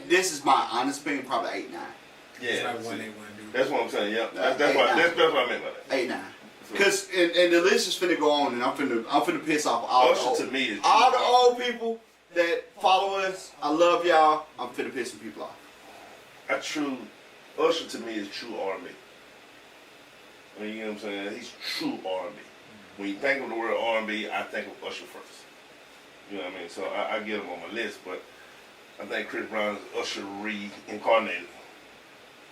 this is my honest opinion, probably 8, 9. Yeah. That's one see, they want to do. that's what I'm saying. Yeah. That's 8, what 9. that's what I meant by that. 8, 9. Because and the list is finna go on, and I'm finna piss off all the Usher old, to me is all the old people that follow us. I love y'all. I'm finna piss some people off. Usher to me is true R&B. You know what I'm saying? He's true R&B. When you think of the word R&B, I think of Usher first. You know what I mean? So I get him on my list, but I think Chris Brown is Usher reincarnated.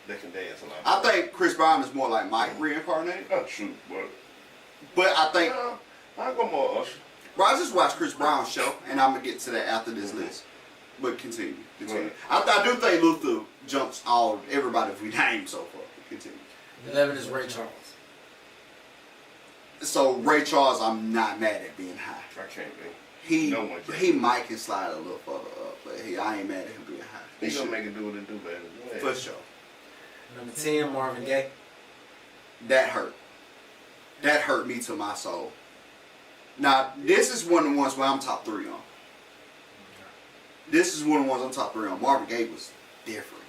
They can dance a lot. I think Chris Brown is more like Mike reincarnated. Not true, But I think, I go more Usher. bro, I just watched Chris Brown's show, and I'm gonna get to that after this list. But continue. Right. I do think Luther jumps everybody if we name so far. Continue. 11 is Ray Charles. So Ray Charles, I'm not mad at being high. I can't be. He No one can. he might can slide a little further up, but I ain't mad at him being high. He's should. gonna make it do what it do, baby. For sure. Number 10, Marvin Gaye. That hurt. That hurt me to my soul. Now, this is one of the ones where I'm top 3 on. This is one of the ones I'm top 3 on. Marvin Gaye was different.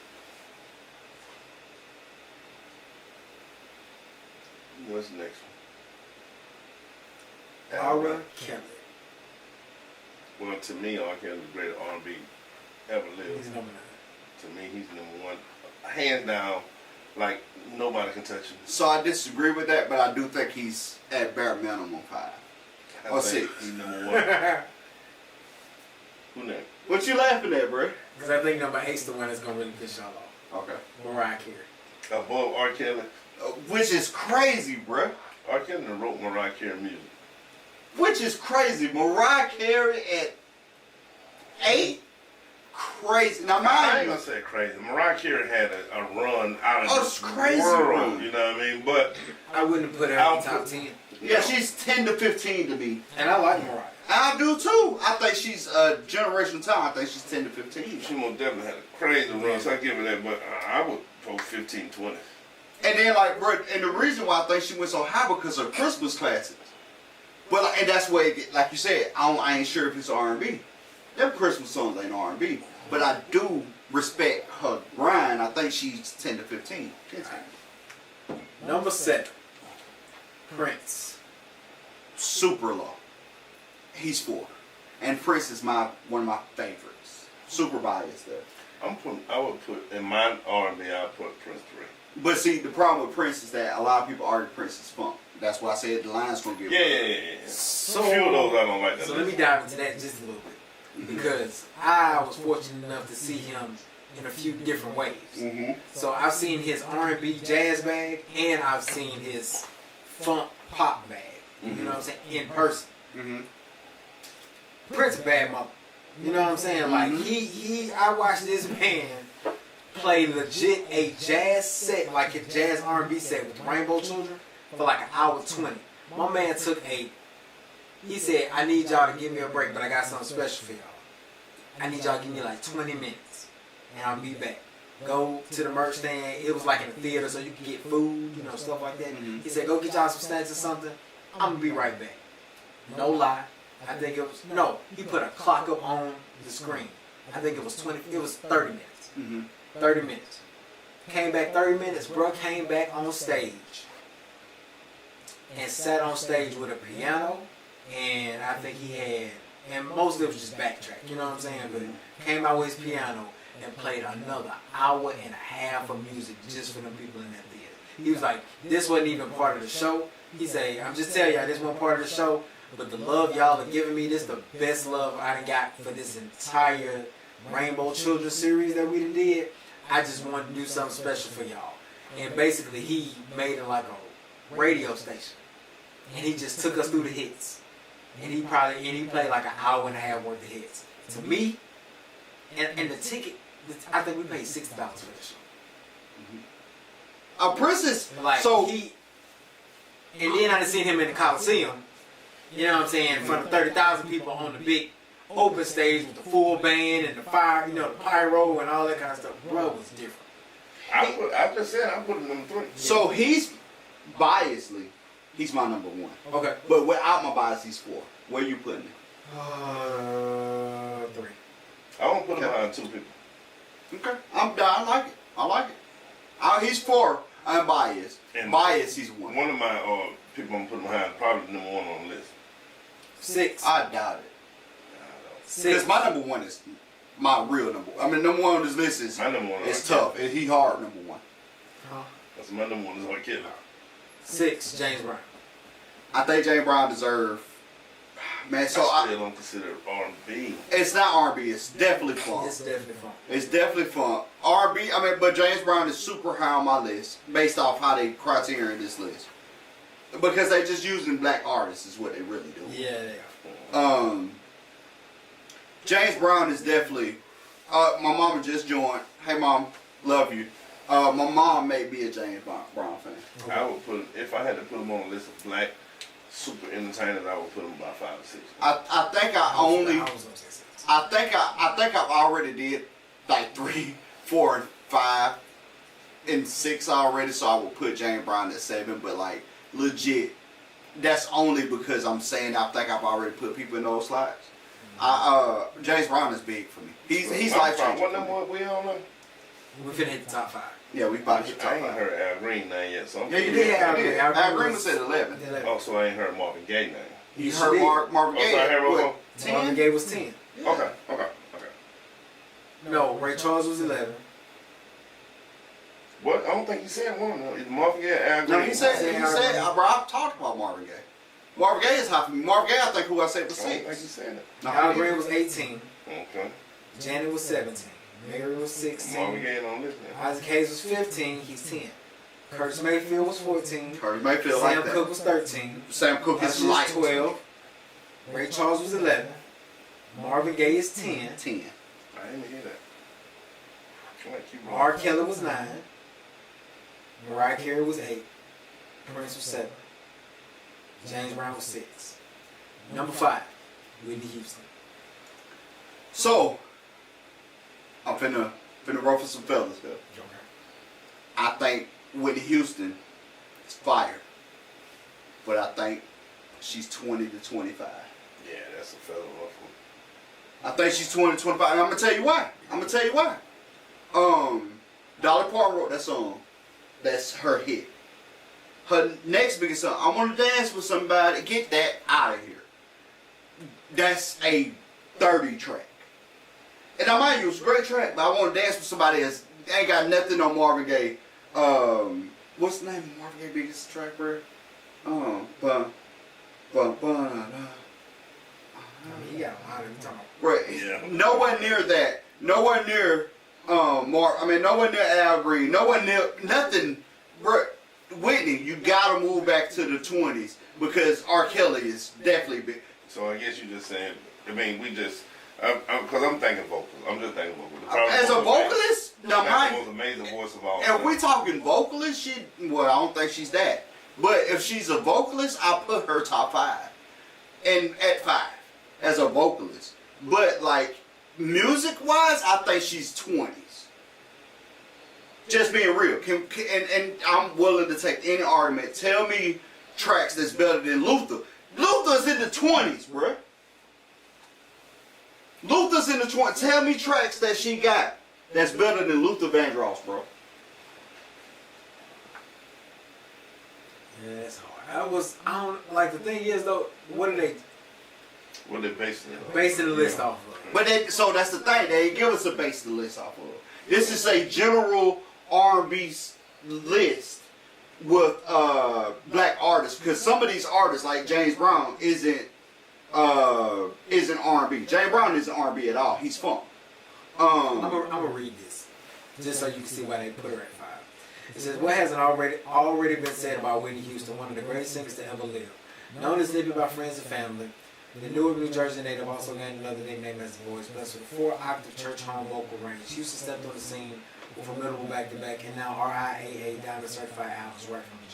What's the next one? Laura Kelly. Well, to me, R. Kelly's the greatest R&B ever lived. He's number 9. To me, he's number 1. Hands down, like, nobody can touch him. So I disagree with that, but I do think he's at bare minimum 5. I Or think 6. He's number 1. Who next? What you laughing at, bro? Because I think number 8's the one that's going to really piss y'all off. Okay. Mariah Carey. Above R. Kelly. Which is crazy, bro. R. Kelly wrote Mariah Carey music. Which is crazy. Mariah Carey at 8? Crazy. Now, I mind ain't you, gonna say crazy. Mariah Carey had a run out of Oh, this it's crazy world, run. you know what I mean? But I wouldn't put her in I'll the top put- 10. yeah, she's 10 to 15 to me. And I like Mariah. I do too. I think she's a generational talent. I think she's 10 to 15. she most definitely had a crazy run, so I give her that. But I would vote 15, 20. And then, like, bro, and the reason why I think she went so high because of Christmas classics. But like, and that's where, it get, like you said, I ain't sure if it's R&B. Them Christmas songs ain't R&B. But I do respect her grind. I think she's 10 to 15. 10. Number 7. Prince. Super low. He's 4. And Prince is one of my favorites. Super biased there. I would put in my R&B. I'd put Prince 3. But see, the problem with Prince is that a lot of people argue Prince is funk. That's why I said the line's gonna get. Yeah. So, a few of those I don't like that. So let me dive into that just a little bit. Because I was fortunate enough to see him in a few different ways. Mm-hmm. So I've seen his R&B jazz bag, and I've seen his funk pop bag. You know what I'm saying? In person. Mm-hmm. Prince a bad mother. You know what I'm saying? Like I watched this man play legit a jazz set, like a jazz R&B set with the Rainbow Children for like an hour 20. My man he said, I need y'all to give me a break, but I got something special for y'all. I need y'all to give me like 20 minutes, and I'll be back. Go to the merch stand. It was like in a theater, so you can get food, you know, stuff like that. He said, go get y'all some snacks or something. I'm going to be right back. No lie. I think he put a clock up on the screen. I think it was 30 minutes. Mm-hmm. 30 minutes. Came back 30 minutes, bro came back on stage and sat on stage with a piano, and I think he had, and most of it was just backtrack, you know what I'm saying? But came out with his piano and played another hour and a half of music just for them people in that theater. He was like, this wasn't even part of the show. He said, I'm just telling y'all, this wasn't part of the show, but the love y'all are giving me, this the best love I done got for this entire Rainbow Children series that we done did. I just wanted to do something special for y'all. And basically he made it like a radio station. And he just took us through the hits. And he played like an hour and a half worth of hits. To me, and the ticket, I think we paid $60 for the show. Prince is Like so. and then I done seen him in the Coliseum. You know what I'm saying? In front of 30,000 people on the big open stage with the full band and the fire, you know, the pyro and all that kind of stuff. Bro, it was different. I just said I put him number 3. So he's biasly, he's my number 1. Okay. But without my bias, he's 4. Where you putting him? 3. I won't put him behind 2 people. Okay. I like it. I like it. He's 4. I'm biased. And biased, he's 1. One of my people I'm putting behind probably number 1 on the list. 6. I doubt it. 6. Because my number 1 is my real number. I mean, number 1 on this list is My number 1 it's tough. He hard number 1. That's my number 1 is like Killer. 6. James Brown. I think James Brown deserves. Man, so I still don't consider it R&B. it's not R&B. It's definitely fun. It's definitely fun. It's definitely fun. R&B. I mean, but James Brown is super high on my list based off how they criteria in this list. Because they just using black artists is what they really do. Yeah, they are. James Brown is definitely. My mama just joined. Hey, mom, love you. My mom may be a James Brown fan. I would put, if I had to put him on a list of black super entertainers, I would put him about 5 or 6. I think I only. I was gonna say 6. I think I've already did like 3, 4, and 5, and 6 already. So I would put James Brown at 7. But like legit, that's only because I'm saying I think I've already put people in those slots. James Brown is big for me. He's life changing. What number we on now? We finna hit the top 5. Yeah, we about to hit top I ain't 5. heard Al Green name yet, so I'm Yeah, you did. did. Al Green Al Green was was at 11. Oh, so I ain't heard Marvin Gaye name. You sure heard did. Marvin Oh, so I Gaye. heard What, Marvin- Marvin 10? Gaye was 10. Okay. No, Ray Charles was 11. What? I don't think you said one. Is Marvin Gaye Al Green? No, he said, bro, I've talked about Marvin Gaye. Marvin Gaye is high for me. Marvin Gaye, I think who I said was I don't think you 6. said it. No, Al I Green didn't. was 18. Okay. Janet was 17. Mary was 16. Marvin Gaye don't listen. Isaac Hayes was 15. He's 10. Curtis Mayfield was 14. Curtis Mayfield Sam like that. Cooke was 13. Sam Cooke is Usher light. was 12. Ray Charles was 11. Marvin Gaye is 10. 10. I didn't hear that. Come on, keep going. R. Kelly was 9. Mariah Carey was 8. Prince was 7. James Brown was 6. Number 5, Whitney Houston. So, I'm finna ruffle some feathers though. I think Whitney Houston is fire. But I think she's 20 to 25. Yeah, that's a fella ruffle. I think she's 20 to 25. And I'm gonna tell you why. Dolly Parton wrote that song. That's her hit. Her next biggest song, I Want to Dance with Somebody, get that out of here. That's a 30 track. And I mind you, it's a great track, but I Want to Dance with Somebody that ain't got nothing on Marvin Gaye. What's the name of Marvin Gaye's biggest track, bro? He got a lot of time. Right. Yeah. Nowhere near that. Nowhere near nowhere near Al Green. Nowhere near nothing. Bro, Whitney, you gotta move back to the 20s because R. Kelly is definitely big. So I guess you just saying. I mean, we just. Because I'm thinking vocals. I'm just thinking vocals. As a vocalist, now the most amazing voice of all. if we talking vocalist, I don't think she's that. But if she's a vocalist, I'll put her top 5. And at 5 as a vocalist. But like music wise, I think she's 20s. Just being real. And I'm willing to take any argument. Tell me tracks that's better than Luther. Luther's in the 20s, bruh. Luther's in the 20s. Tell me tracks that she got that's better than Luther Vandross, bro. Yeah, that's hard. The thing is though, what are they basing it on? basing the list off of? But so that's the thing. They didn't give us a base to list off of. This is a general R&B list with black artists, because some of these artists like James Brown isn't R&B. James Brown isn't R&B at all. He's funk. I'm gonna read this just so you can see why they put her at 5. It says, "What hasn't already been said about Whitney Houston, one of the greatest singers to ever live? Known as Living by friends and family, the Newark, New Jersey native also gained another nickname as the Voice. Blessed with a 4-octave church home vocal range, Houston stepped on the scene with formidable back-to-back and now RIAA Diamond certified albums right from the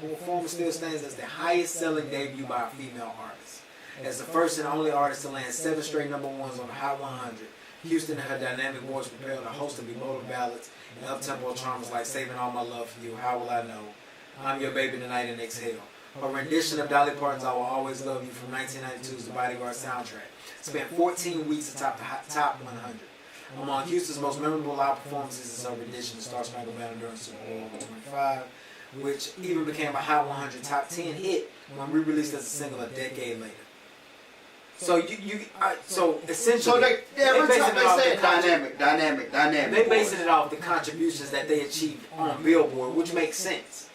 jump. Performance still stands as the highest-selling debut by a female artist. As the first and only artist to land 7 straight number ones on the Hot 100, Houston and her dynamic voice propelled a host of emotive ballads and up-tempo charms like Saving All My Love For You, How Will I Know, I'm Your Baby Tonight, and Exhale. Her rendition of Dolly Parton's I Will Always Love You from 1992's The Bodyguard soundtrack spent 14 weeks atop the top 100. Among Houston's most memorable live performances is her rendition of Star Spangled Banner during Super Bowl 25, which even became a Hot 100 top 10 hit when re-released as a single a decade later. So so essentially, So every basing time it they off say the dynamic. They basing it off the contributions that they achieved on Billboard, which makes sense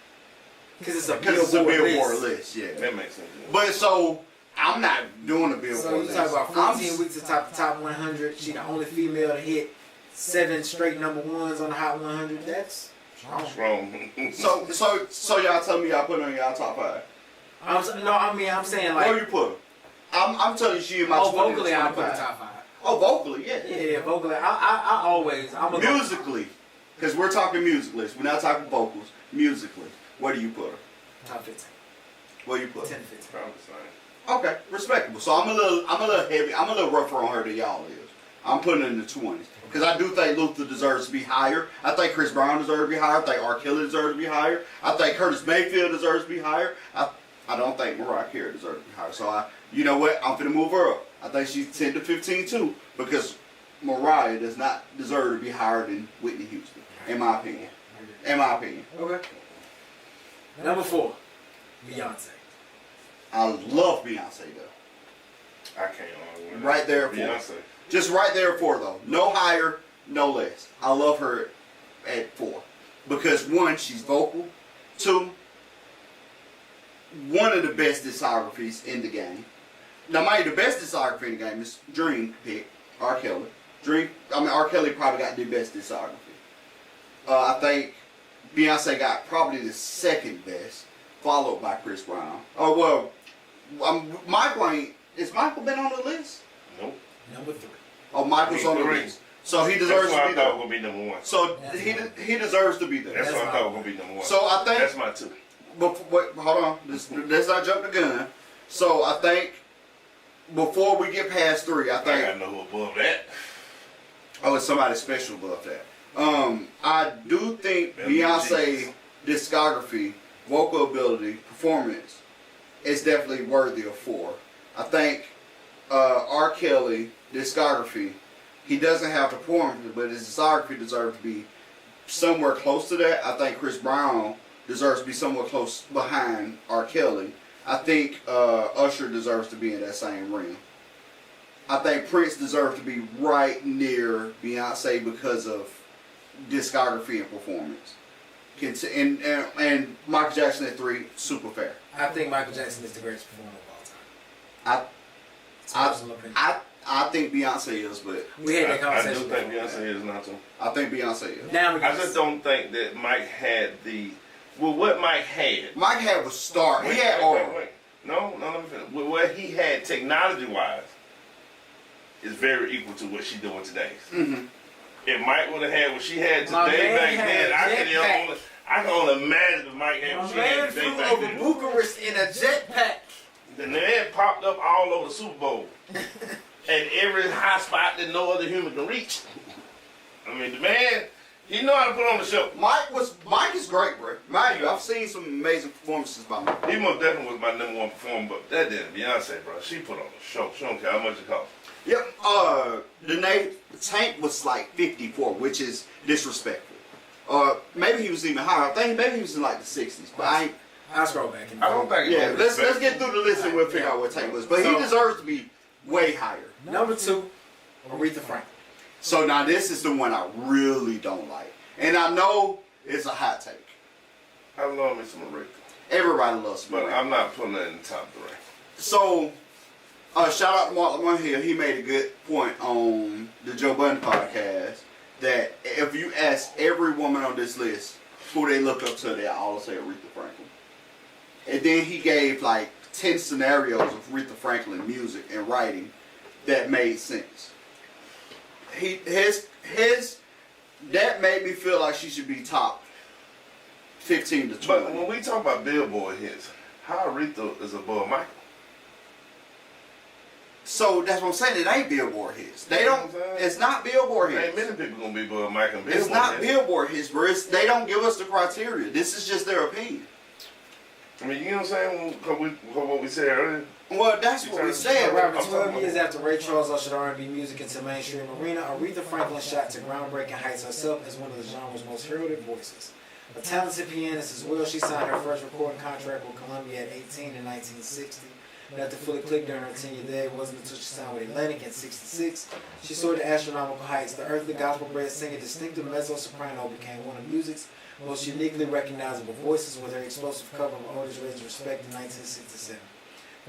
because it's a Billboard list. Yeah. That makes sense. But so I'm not doing a Billboard So you list. talk about 14 weeks atop the top 100. She the only female to hit 7 straight number ones on the Hot 100. That's Strong. So y'all tell me y'all put her in y'all top 5. I'm saying Where like you put her? I'm telling you, she in my 20 to vocally I put the 25. top 5. Oh, vocally, yeah. Yeah, vocally I'm a Musically, because we're talking music list. We're not talking vocals. Musically, where do you put her? top 15, Where you put 10 her? 15. Probably the same. Okay, respectable. So I'm a little heavy. I'm a little rougher on her than y'all is. I'm putting her in the 20s because I do think Luther deserves to be higher. I think Chris Brown deserves to be higher. I think R. Kelly deserves to be higher. I think Curtis Mayfield deserves to be higher. I don't think Mariah Carey deserves to be higher. So you know what? I'm finna move her up. I think she's 10 to 15 too because Mariah does not deserve to be higher than Whitney Houston, in my opinion. Okay. Number 4, Beyonce. I love Beyonce though. I can't argue with Right there for Beyonce. Just right there at 4 though. No higher, no less. I love her at 4 because 1, she's vocal. 2, one of the best discographies in the game. Now, mind you, the best discography in the game is Dream pick R. Kelly. R. Kelly probably got the best discography. I think Beyonce got probably the second best, followed by Chris Brown. Oh well, Michael ain't. Is Michael been on the list? Nope. Number 3. Oh, Michael's on the list. So he deserves to be That's what I thought there. was gonna be number 1. So he deserves to be there. That's what I thought was gonna be number 1. So I think. That's my 2. But wait, hold on. Let's not jump the gun. So I think before we get past 3, I I think. gotta know who above that. Oh, it's somebody special above that. I do think Beyonce discography, vocal ability, performance is definitely worthy of 4. I think R. Kelly discography, he doesn't have performance, but his discography deserves to be somewhere close to that. I think Chris Brown deserves to be somewhere close behind R. Kelly. I think Usher deserves to be in that same ring. I think Prince deserves to be right near Beyonce because of discography and performance. And Michael Jackson at 3, super fair. I think Michael Jackson is the greatest performer of all time. It's my personal opinion. I think Beyonce is, but We had that I do conversation. think before. Beyonce is not too. I think Beyonce is. Now we I just don't think that Mike had what Mike had. Mike had was star. He had aura. Wait. No, let me finish. What he had technology-wise is very equal to what she's doing today. Mm-hmm. If Mike would have had what she had My today man back then, had I can only imagine if Mike had My what she had man today flew back over then. Bucharest in a jetpack. The man popped up all over the Super Bowl. And every high spot that no other human can reach. I mean, the man, he know how to put on the show. Mike is great, bro. Mike, I've seen some amazing performances by Mike. He most definitely was my number one performer, but that didn't. Beyonce, bro, she put on a show. She don't care how much it costs. Yep. The Tank was like 54, which is disrespectful. Maybe he was even higher. I think maybe he was in like the 60s, but I'll scroll back. I don't think. yeah. Let's get through the list and we'll figure out what Tank was. But he deserves to be way higher. Number 2, Aretha Franklin. So now this is the one I really don't like, and I know it's a hot take. I love me some Aretha, Everybody loves but Aretha. I'm not putting her in the top 3. So, shout out to Mark Lamont Hill. He made a good point on the Joe Budden podcast that if you ask every woman on this list who they look up to, they all say Aretha Franklin. And then he gave like 10 scenarios of Aretha Franklin music and writing that made sense. That made me feel like she should be top 15 to 20. But when we talk about Billboard hits, how Aretha is above Michael? So that's what I'm saying. It ain't Billboard hits. They don't. It's not Billboard Ain't hits. many people gonna be above Michael. Billboard It's not hits. Billboard hits, bro. They don't give us the criteria. This is just their opinion. I mean, you know what I'm saying? What we said earlier. Well, that's what we said. Robert, I'm 12 talking years after Ray Charles ushered R&B music into mainstream arena, Aretha Franklin shot to groundbreaking heights herself as one of the genre's most heralded voices. A talented pianist as well, she signed her first recording contract with Columbia at 18 in 1960. But after fully clicked during her tenure there, it wasn't until she signed with Atlantic in 66. She soared to astronomical heights. The earthly gospel-bred singer, distinctive mezzo-soprano, became one of music's most uniquely recognizable voices with her explosive cover of Otis Redding's Respect in 1967.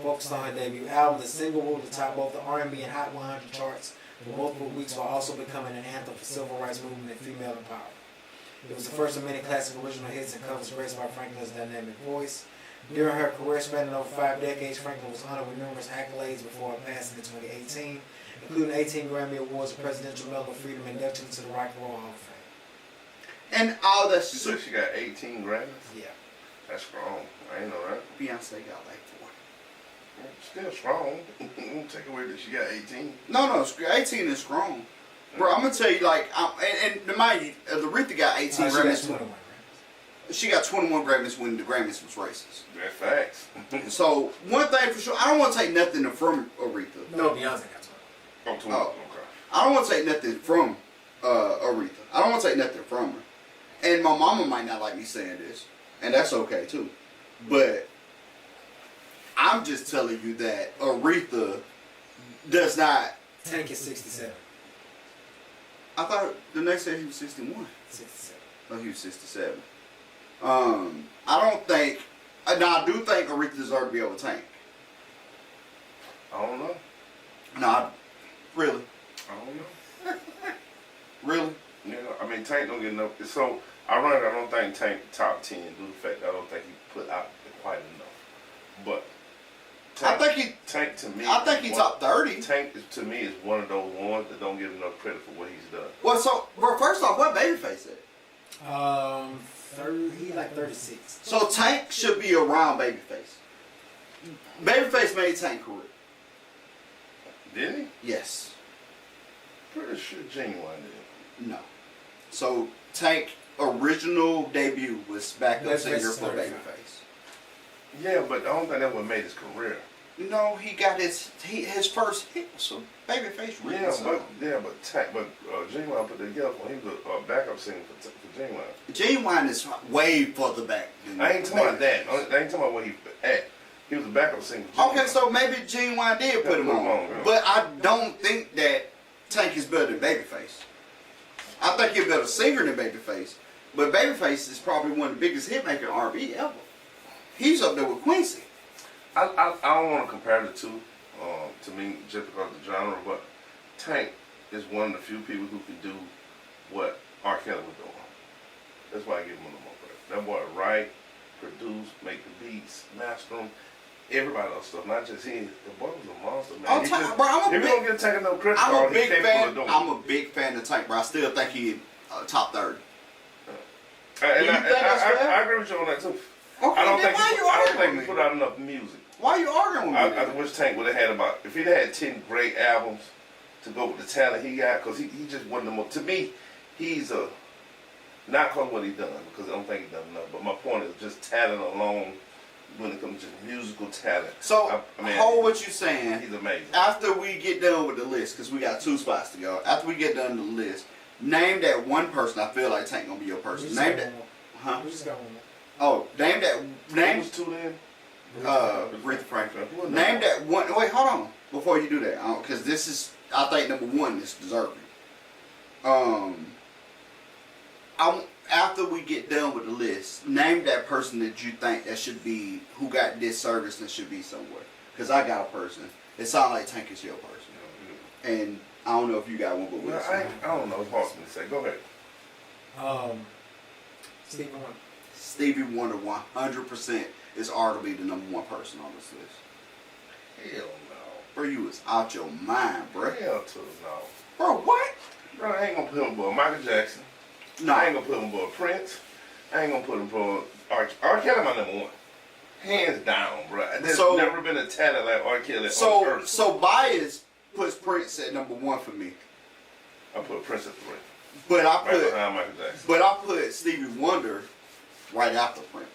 Focused on her debut album, the single ruled atop both the R&B and Hot 100 charts for multiple weeks while also becoming an anthem for civil rights movement and female empowerment. It was the first of many classic original hits and covers graced by Franklin's dynamic voice. During her career spanning over 5 decades, Franklin was honored with numerous accolades before her passing in 2018, including 18 Grammy Awards, a Presidential Medal of Freedom, induction into the Rock and Roll Hall of Fame. And all that She said she got 18 Grammys. Yeah. That's strong. I ain't know that. Beyonce got like 4. Still strong. Don't take away that she got 18. No, 18 is strong. Bro, I'm gonna tell you, like, and mind you, Aretha got 18 She got Grammys. 21 Grammys. She got 21 Grammys when the Grammys was racist. That's facts. So, one thing for sure, I don't want to take nothing from Aretha. No, Beyonce got 20. Oh, Oh. okay. I don't want to take nothing from Aretha. I don't want to take nothing from her. And my mama might not like me saying this, and that's okay too. But I'm just telling you that Aretha does not. Tank is 67. I thought the next day he was 61. 67. Oh, he was 67. I don't think. Now I do think Aretha deserves to be over Tank. I don't know. No, really, I don't know. really. Yeah, I mean, Tank don't get enough. It's so ironic. I don't think Tank top 10 due to the fact I don't think he put out quite enough. But Tank, I think he. Tank to me. I think he top 30. Tank is, to me is one of those ones that don't get enough credit for what he's done. Well, so first off, what Babyface at? He like 36. So Tank should be around Babyface. Babyface made Tank career. Didn't he? Yes. Pretty sure Genuine did. No. So Tank original debut was backup Babyface singer is for 35. Babyface. Yeah, but I don't think that what made his career. No, he got his first hit was some Babyface written. But Genuine put that together when he was a backup singer for Genuine. Genuine is way further back. Than I ain't talking about that. I ain't talking about where he at. He was a backup singer. For Genuine. Okay, so maybe Genuine did put him on, yeah. but I don't think that Tank is better than Babyface. I think he's a better singer than Babyface, but Babyface is probably one of the biggest hitmaker R&B ever. He's up there with Quincy. I don't want to compare the two, to me, just because of the genre, but Tank is one of the few people who can do what R. Kelly was doing. That's why I give him a little more credit. That boy write, produce, make the beats, master them, everybody else stuff, not just he. The boy was a monster, man. If you don't get Tank no credit, I'm a big fan of Tank, bro. I still think he's top 30. I agree with you on that too. Okay, I don't think me? he put out enough music. Why are you arguing with me? I wish Tank would have had about, if he'd had 10 great albums to go with the talent he got, because he just one of the most, to me, he's a, not because of what he done, because I don't think he done enough, but my point is just talent alone when it comes to musical talent. So, hold what you're saying. He's amazing. After we get done with the list, because we got 2 spots to go, after we get done with the list, name that one person I feel like Tank gonna be your person. Name that. Huh? We just got one more. Oh, name that. Name. Who's 2 then? Aretha Franklin. Name that one. Wait, hold on. Before you do that, because this is, I think number 1 is deserving. After we get done with the list, name that person that you think that should be, who got this service and should be somewhere. Because I got a person. It sounds like Tank is your person. And I don't know if you got one, but well, I don't know. It's hard for me to say. Go ahead. Stevie Wonder. Stevie Wonder 100% is arguably the number 1 person on this list. Hell no. Bro, you was out your mind, bro. Hell to no. Bro, what? Bro, I ain't gonna put him above Michael Jackson. No. I ain't gonna put him above Prince. I ain't gonna put him above R. Kelly, my number 1. Hands down, bro. There's never been a talent like R. Kelly on earth. So Bias puts Prince at number 1 for me. I put Prince at 3. But I right behind Michael Jackson. But I put Stevie Wonder right after Prince.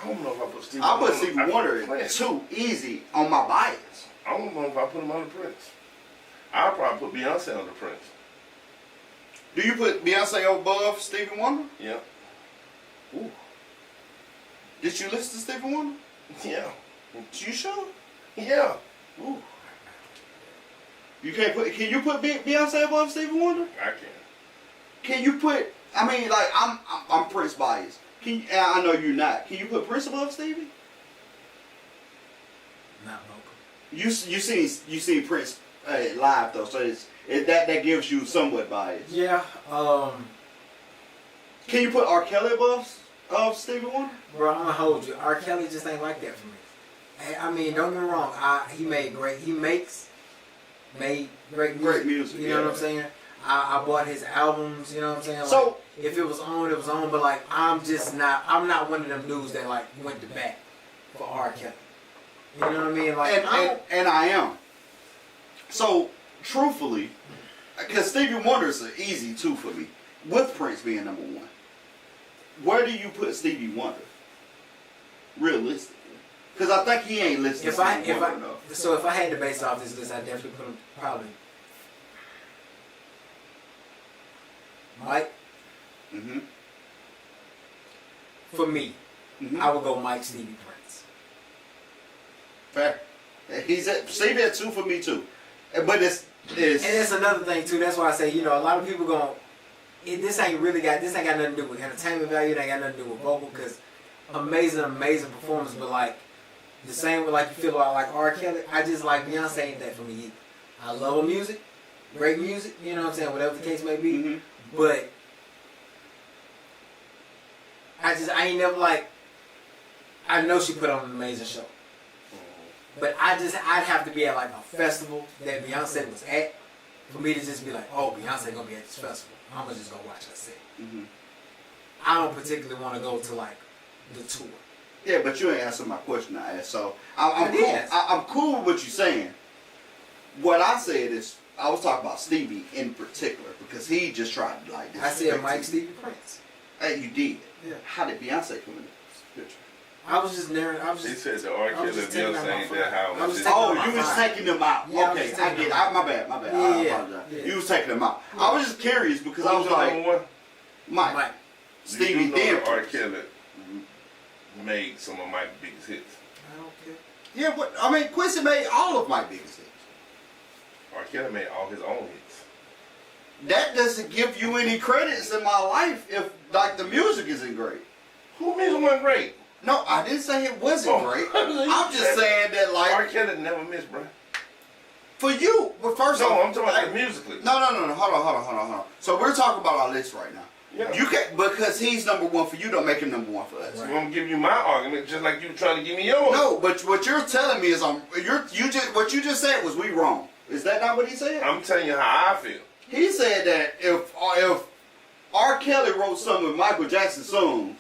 I don't know if I put Stevie I Wonder. put Stevie Wonder at 2 easy on my Bias. I don't know if I put him under Prince. I'll probably put Beyonce under Prince. Do you put Beyonce above Stevie Wonder? Yeah. Ooh. Did you listen to Stevie Wonder? Yeah. You sure? Yeah. Ooh. You can't put. Can you put Beyonce above Stevie Wonder? I can. Can you put? I mean, like I'm Prince biased. Can you, I know you're not. Can you put Prince above Stevie? Not vocal. You seen Prince live though, so that gives you somewhat bias. Yeah. Can you put R. Kelly above Stevie Wonder? Bro, I'm gonna hold you. R. Kelly just ain't like that for me. I mean, don't get me wrong. He made great. He made great music. You know what I'm saying? I bought his albums. You know what I'm saying? Like, So if it was on, it was on. But like, I'm not one of them dudes that like went to bat for R. Kelly. You know what I mean? Like, and I am. So truthfully, because Stevie Wonder is an easy 2 for me, with Prince being number 1. Where do you put Stevie Wonder? Realistically. Because I think he ain't listening to Stevie Wonder enough. So if I had to base off this list, I'd definitely put him probably Mike. Mm-hmm. For me, Mm-hmm. I would go Mike, Stevie, Prince. Fair. He's at Stevie at 2 for me too. But it's And it's another thing too. That's why I say, you know, a lot of people this ain't got nothing to do with entertainment value. It ain't got nothing to do with vocal, because amazing performance. But like the same way, like you feel about like R. Kelly, I just like Beyonce ain't that for me either. I love her music, great music. You know what I'm saying? Whatever the case may be. Mm-hmm. But I ain't never like. I know she put on an amazing show. But I'd have to be at like a festival that Beyonce was at for me to just be like, oh, Beyonce gonna be at this festival. I'm gonna just go watch her set. Mm-hmm. I don't particularly want to go to like the tour. Yeah, but you ain't answering my question I asked. So I'm cool. I'm cool with what you're saying. What I said is I was talking about Stevie in particular because he just tried to like. I said Mike, Stevie, Prince. Hey, you did. Yeah. How did Beyonce come in this picture? I was just narrowing. I was She just. said the R. I was Kelly just taking Beyonce out my ain't phone. that high. I was taking Oh, out my you was phone. taking them out. Yeah, I was Okay, just I taking get. them out. My bad. I Yeah, apologize. yeah. You was taking them out. I was just curious because I was Who's the like, number one? Mike, Mike. Stevie You do know that Denver. R. Kelly made some of Mike's biggest hits. I don't care. Yeah, but I mean, Quincy made all of my biggest hits. R. Kelly made all his own hits. That doesn't give you any credits in my life if like the music isn't great. Who music wasn't great? No, I didn't say it wasn't Oh. great. I'm just saying that R. like Kelly never missed, bro. for you, but first No, off, I'm talking about musically. No. Hold on. So we're talking about our list right now. Yeah. You can't because he's number one for you. Don't make him number one for us. So I'm giving you my argument, just like you trying to give me yours. No, but what you're telling me is what you just said was we wrong. Is that not what he said? I'm telling you how I feel. He said that if R. Kelly wrote some of Michael Jackson's songs,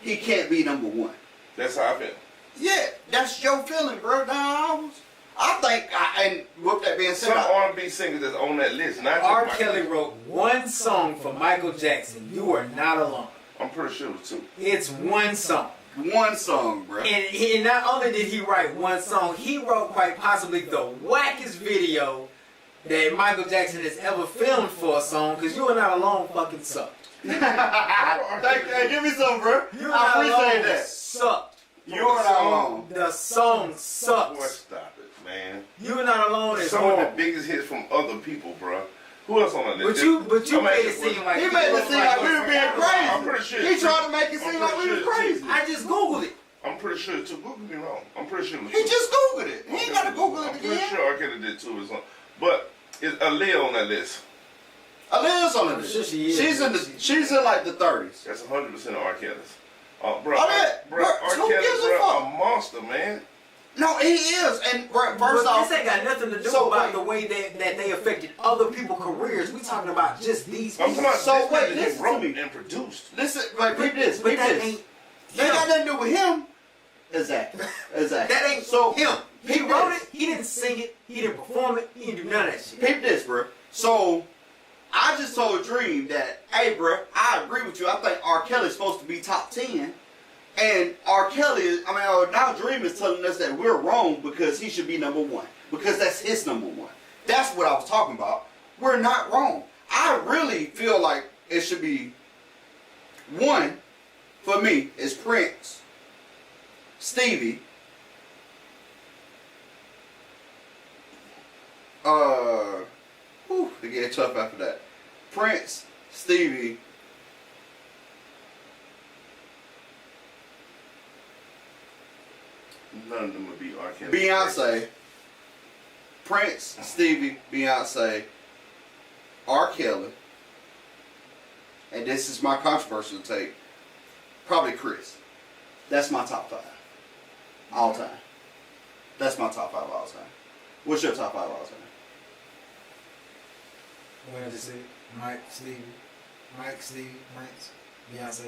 he can't be number one. That's how I feel. Yeah, that's your feeling, bro. I think, and with that being said, Some R&B singers that's on that list, not just R. Michael. Kelly wrote one song for Michael Jackson. You are not alone. I'm pretty sure it was two. It's one song. one song, bro. And not only did he write one song, he wrote quite possibly the wackest video that Michael Jackson has ever filmed for a song, because You Are Not Alone fucking sucked. Hey, give me some, bro. You Are I Not appreciate Alone that. sucked. You are not alone. The song Boy, sucks. stop it, man. You Are Not Alone is Some of the horrible. biggest hits from other people, bro. Who else on that list? But you I'm made it asking- seem like He made it seem like we were being I'm crazy. pretty sure. He tried to make it I'm seem like we pretty was sure crazy. I just Googled it. I'm pretty sure it's two. Google me wrong. I'm pretty sure it was He two. just Googled it. He ain't got to Google it I'm pretty again. sure R. Kelly did too. But is Aaliyah on that list? Aaliyah's on the I'm list. sure she is. She's in like the 30s. That's 100% of R. Kelly's. Bro, Oh, yeah. bro, Bro, R. who Kelly's gives a fuck? a monster, man. No, he is. And bro, But first off, this ain't got nothing to do So, about wait. the way that they affected other people's careers. We talking about just these I'm people. talking about So, this wait, man that listen he to wrote me. and produced. listen, like, peep this. But Peep that this. ain't They him. got nothing to do with him. Exactly. Exactly. That ain't so him. He peep wrote this. it. He didn't sing it. He didn't perform it. He didn't do none of that shit. Peep this, bro. So, I just told Dream that, hey, bro, I agree with you. I think R. Kelly's supposed to be top 10. And R. Kelly is, now Dream is telling us that we're wrong because he should be number one. Because that's his number one. That's what I was talking about. We're not wrong. I really feel like it should be one, for me, is Prince, Stevie, it get tough after that. Prince, Stevie, None of them would be R. Kelly. Beyonce, Prince, Stevie, Beyonce, R. Kelly, and this is my controversial take, probably Chris. That's my top 5. All time. That's my top 5 all time. What's your top 5 all time? What did I say? Mike, Stevie, Prince, Beyonce,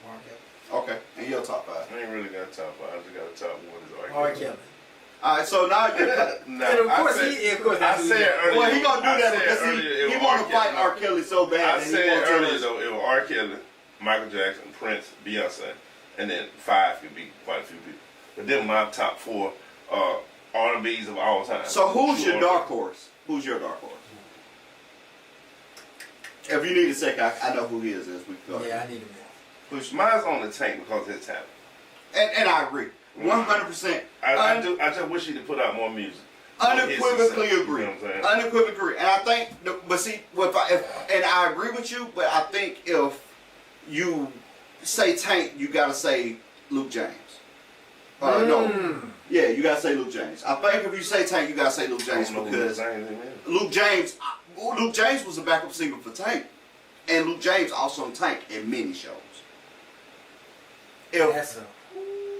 R. Kelly. Okay, and your top 5. I ain't really got a top 5. I just got a top 1 is R. Kelly. Alright, so now you're... Nah, And of course, I that's who he said is. earlier. Well, he gonna do I that said because earlier he it was want R. to fight Kelly. R. Kelly so bad. I and he said won't tell earlier us. though, it was R. Kelly, Michael Jackson, Prince, Beyonce, and then 5 could be quite a few people. But then my top 4 R&Bs of all time. So who's True your dark horse? Who's your dark horse? If you need a second, I know who he is. We can go. Yeah, I need a minute. Who's- Mine's on the tank because of his talent. And I agree. 100%. I just wish he'd put out more music. Unequivocally His agree. you know what I'm saying? Unequivocally agree. And I think, but see, and I agree with you, but I think if you say Tank, you gotta say Luke James. No. Yeah, you gotta say Luke James. I think if you say Tank, you gotta say Luke James I don't know because who Luke James is. Luke James was a backup singer for Tank. And Luke James also Tank in many shows. That's a...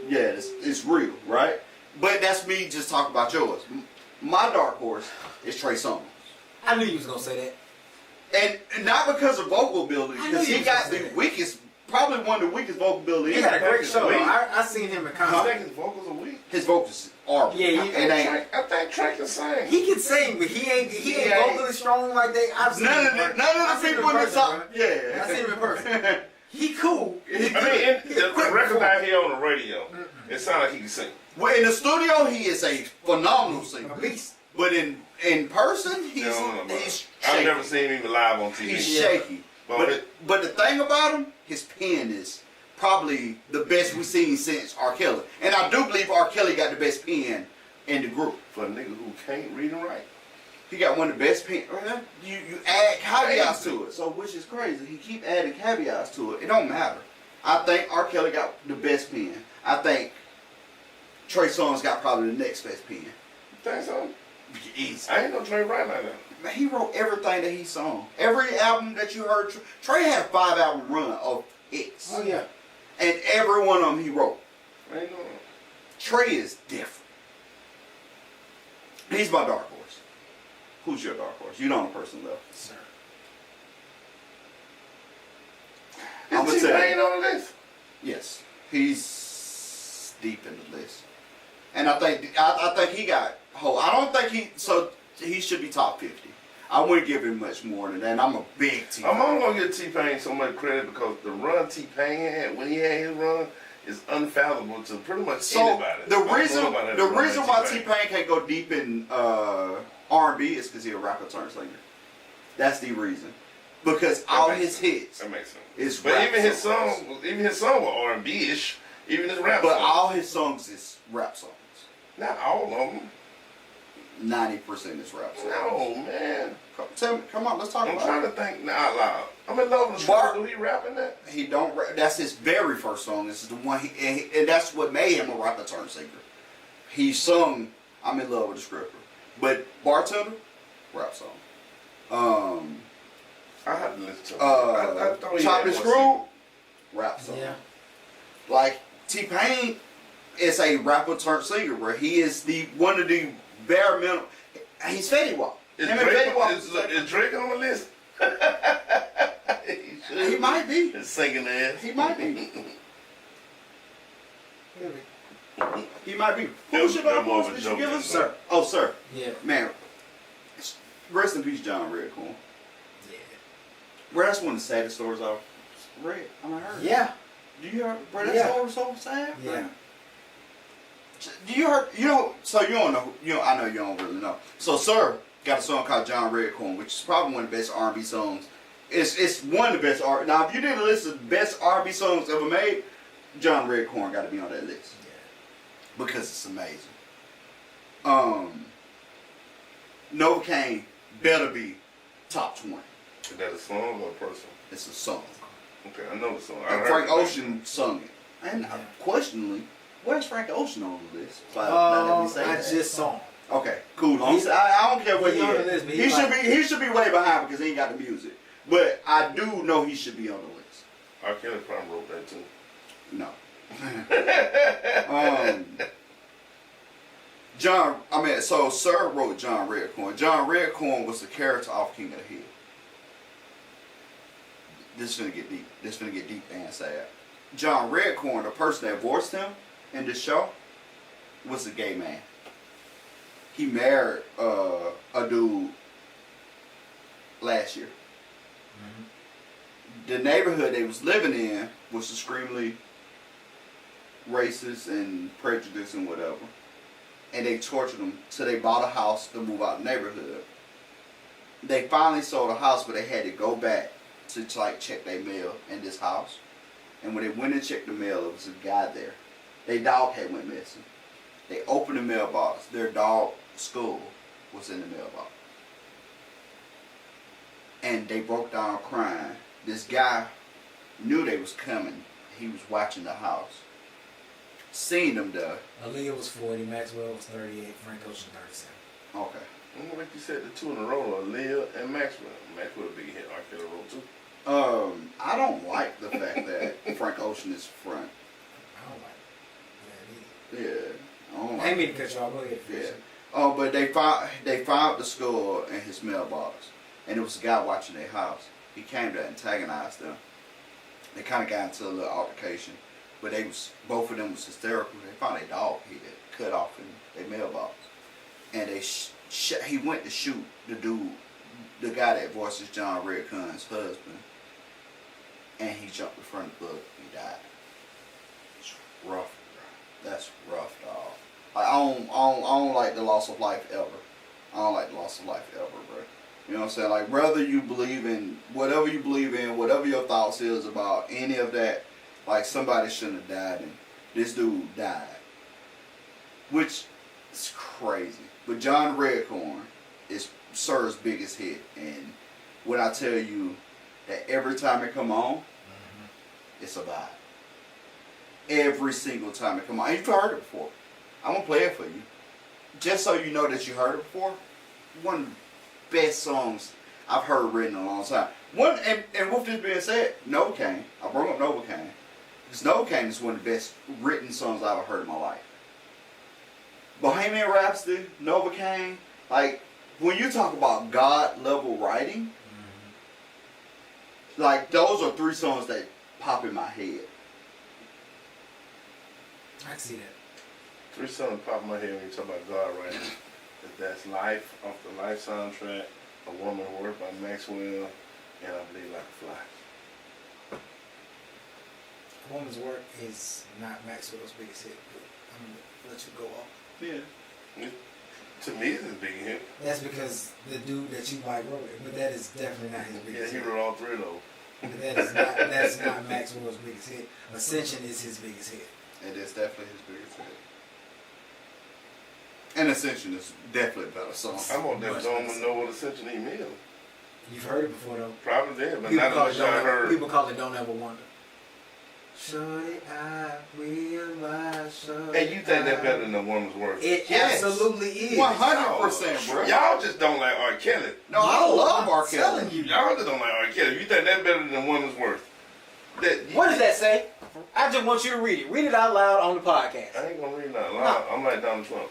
Yeah, it's real, right? But that's me just talking about yours. My dark horse is Trey Songz. I knew you was gonna say that. And not because of vocal ability, I because knew he you got was the gonna say that. weakest, probably one of the weakest vocal ability. He had a great He's show. weak. I seen him in I concert. think his vocals are weak. His vocals are Yeah, he- it ain't. I think Trey can sing. He can sing, but he ain't Yeah. vocally strong like that. I've seen None him of in the person. I've seen him people in the person, top. bro. Yeah, I seen him in person. He cool. He I good. mean, He the quick record performer. I hear on the radio It sounds like he can sing. Well, in the studio, he is a phenomenal singer. A beast. But in person, he's I've never shaky. seen him live on TV. He's shaky. But But the thing about him, his pen is probably the best we've seen since R. Kelly. And I do believe R. Kelly got the best pen in the group. for a nigga who can't read and write. He got one of the best pen. You add caveats to it, so which is crazy. He keep adding caveats to it. It don't matter. I think R. Kelly got the best pen. I think Trey Songz got probably the next best pen. You think so? Easy. I ain't no Trey right like that. Man, he wrote everything that he sung. Every album that you heard, Trey had a 5-album run of hits. Oh yeah. And every one of them he wrote. I ain't know. Trey is different. He's my dark horse. Who's your dark horse? You know the person left. Sir. I'm Is gonna tell T-Pain you. on the list? Yes, he's deep in the list, and I think he got whole. I don't think he should be top 50. I wouldn't give him much more than that. I'm a big T. I'm only gonna give T-Pain so much credit because the run T-Pain had when he had his run is unfathomable to pretty much So anybody. the I don't know reason about that the run reason that why T-Pain can't go deep in R&B is because he's a rapper turned singer. That's the reason. Because all his hits That makes sense. is But rap even his songs. song were R&B-ish. Even his rap But songs. all his songs is rap songs. Not all of them. 90% is rap songs. No, man. Come on, let's talk I'm about trying it. to think out loud. I'm in love with the Bar- Do he rapping that? He don't rap. That's his very first song. This is the one, and that's what made him a rapper turned singer. He sung "I'm in Love with a Stripper," but Bartender, rap song. I have to listen to him. I thought he Chopped had and one Screwed, rap song. Yeah. Like T-Pain is a rapper turned singer, where he is the one of the bare minimum. He's Fetty Wap. Is Him and Fetty Wap. Is Drake on the list? He might be. He's singing ass. He might be. He might be. Who's your That dark was horse? a Did you joke, give us, isn't sir? Oh, sir. Yeah. Man, rest in peace, John Redcorn. Yeah. Bro, that's one of the saddest stories I've read. I heard. Yeah. Do you hear? Bro, that Yeah. story was so sad. Bro. Yeah. Do you heard? You know? So you don't know? You know? I know you don't really know. So, sir got a song called John Redcorn, which is probably one of the best R&B songs. It's one of the best R. Now, if you didn't listen to the best R&B songs ever made, John Redcorn got to be on that list because it's amazing. Novocaine better be top 20. Is that a song or a person? It's a song. Okay, I know the song. I And heard Frank it. Ocean sung it. And questionably, where's Frank Ocean on the list? Now that we say I that. just saw him. Okay, cool. I don't care what He's he on the is. list, but He should be way behind because he ain't got the music. But I do know he should be on the list. R. Kelly probably wrote that too. No. So Sir wrote John Redcorn. John Redcorn was the character off King of the Hill. This is gonna get deep. This is gonna get deep and sad. John Redcorn, the person that voiced him in the show, was a gay man. He married a dude last year. The neighborhood they was living in was extremely racist and prejudiced and whatever. And they tortured them till they bought a house to move out the neighborhood. They finally sold a house, but they had to go back to like check their mail in this house. And when they went and checked the mail, there was a guy there. Their dog had went missing. They opened the mailbox. Their dog skull was in the mailbox. And they broke down crying. This guy knew they was coming. He was watching the house. Seen them there. Aaliyah was 40, Maxwell was 38, Frank Ocean 37. Okay. I'm like you said, the two in a row are Leah and Maxwell. Maxwell a big hit. R. Kelly wrote too. I don't like the fact that Frank Ocean is front. I don't like that either. Yeah. I don't I like ain't mean to cut you off. Go ahead. Yeah. Oh, but they found the skull in his mailbox, and it was a guy watching their house. He came to antagonize them. They kind of got into a little altercation, but both of them was hysterical. They found a dog head cut off in their mailbox, and he went to shoot the dude, the guy that voices John Redcorn's husband, and he jumped in front of the book. He died. It's rough. That's rough, dog. I don't like the loss of life ever. I don't like the loss of life ever, bro. You know what I'm saying? Like, whether you believe in, whatever your thoughts is about any of that, like, somebody shouldn't have died, and this dude died. Which is crazy. But John Redcorn is Sir's biggest hit. And when I tell you that every time it come on, it's a vibe. Every single time it come on. And you've heard it before. I'm going to play it for you. Just so you know that you heard it before. One of the best songs I've heard written in a long time. One, and with this being said, Novocaine. I brought up Novocaine. Because Novocaine is one of the best written songs I've ever heard in my life. Bohemian Rhapsody, Novocaine, like, when you talk about God-level writing, like, those are three songs that pop in my head. I can see that. Three songs pop in my head when you talk about God writing. That's Life off the Life soundtrack, A Woman Worth by Maxwell, and I Believe Like a Fly. A Woman's Work is not Maxwell's biggest hit, but I'm going to let you go off. Yeah. To me, it's his big hit. That's because the dude that you like wrote it, but that is definitely not his biggest Yeah, hit. he wrote all three of those. But that's not Maxwell's biggest hit. Ascension is his biggest hit. It is definitely his biggest hit. And Ascension is definitely a better song. I'm on that don't know what Ascension even is. You've heard it before though. Probably did, but People not call unless it I heard. People call it Don't Ever Wonder. Shorty, I realize. Shorty, And you think that's better than A Woman's Worth? It Yes. absolutely is. 100%, bro. Y'all just don't like R. Kelly. No, I love R. I'm Kelly. telling you. Y'all just don't like R. Kelly. You think that's better than A Woman's Worth? What does that say? I just want you to read it. Read it out loud on the podcast. I ain't gonna read that loud. I'm like Donald Trump.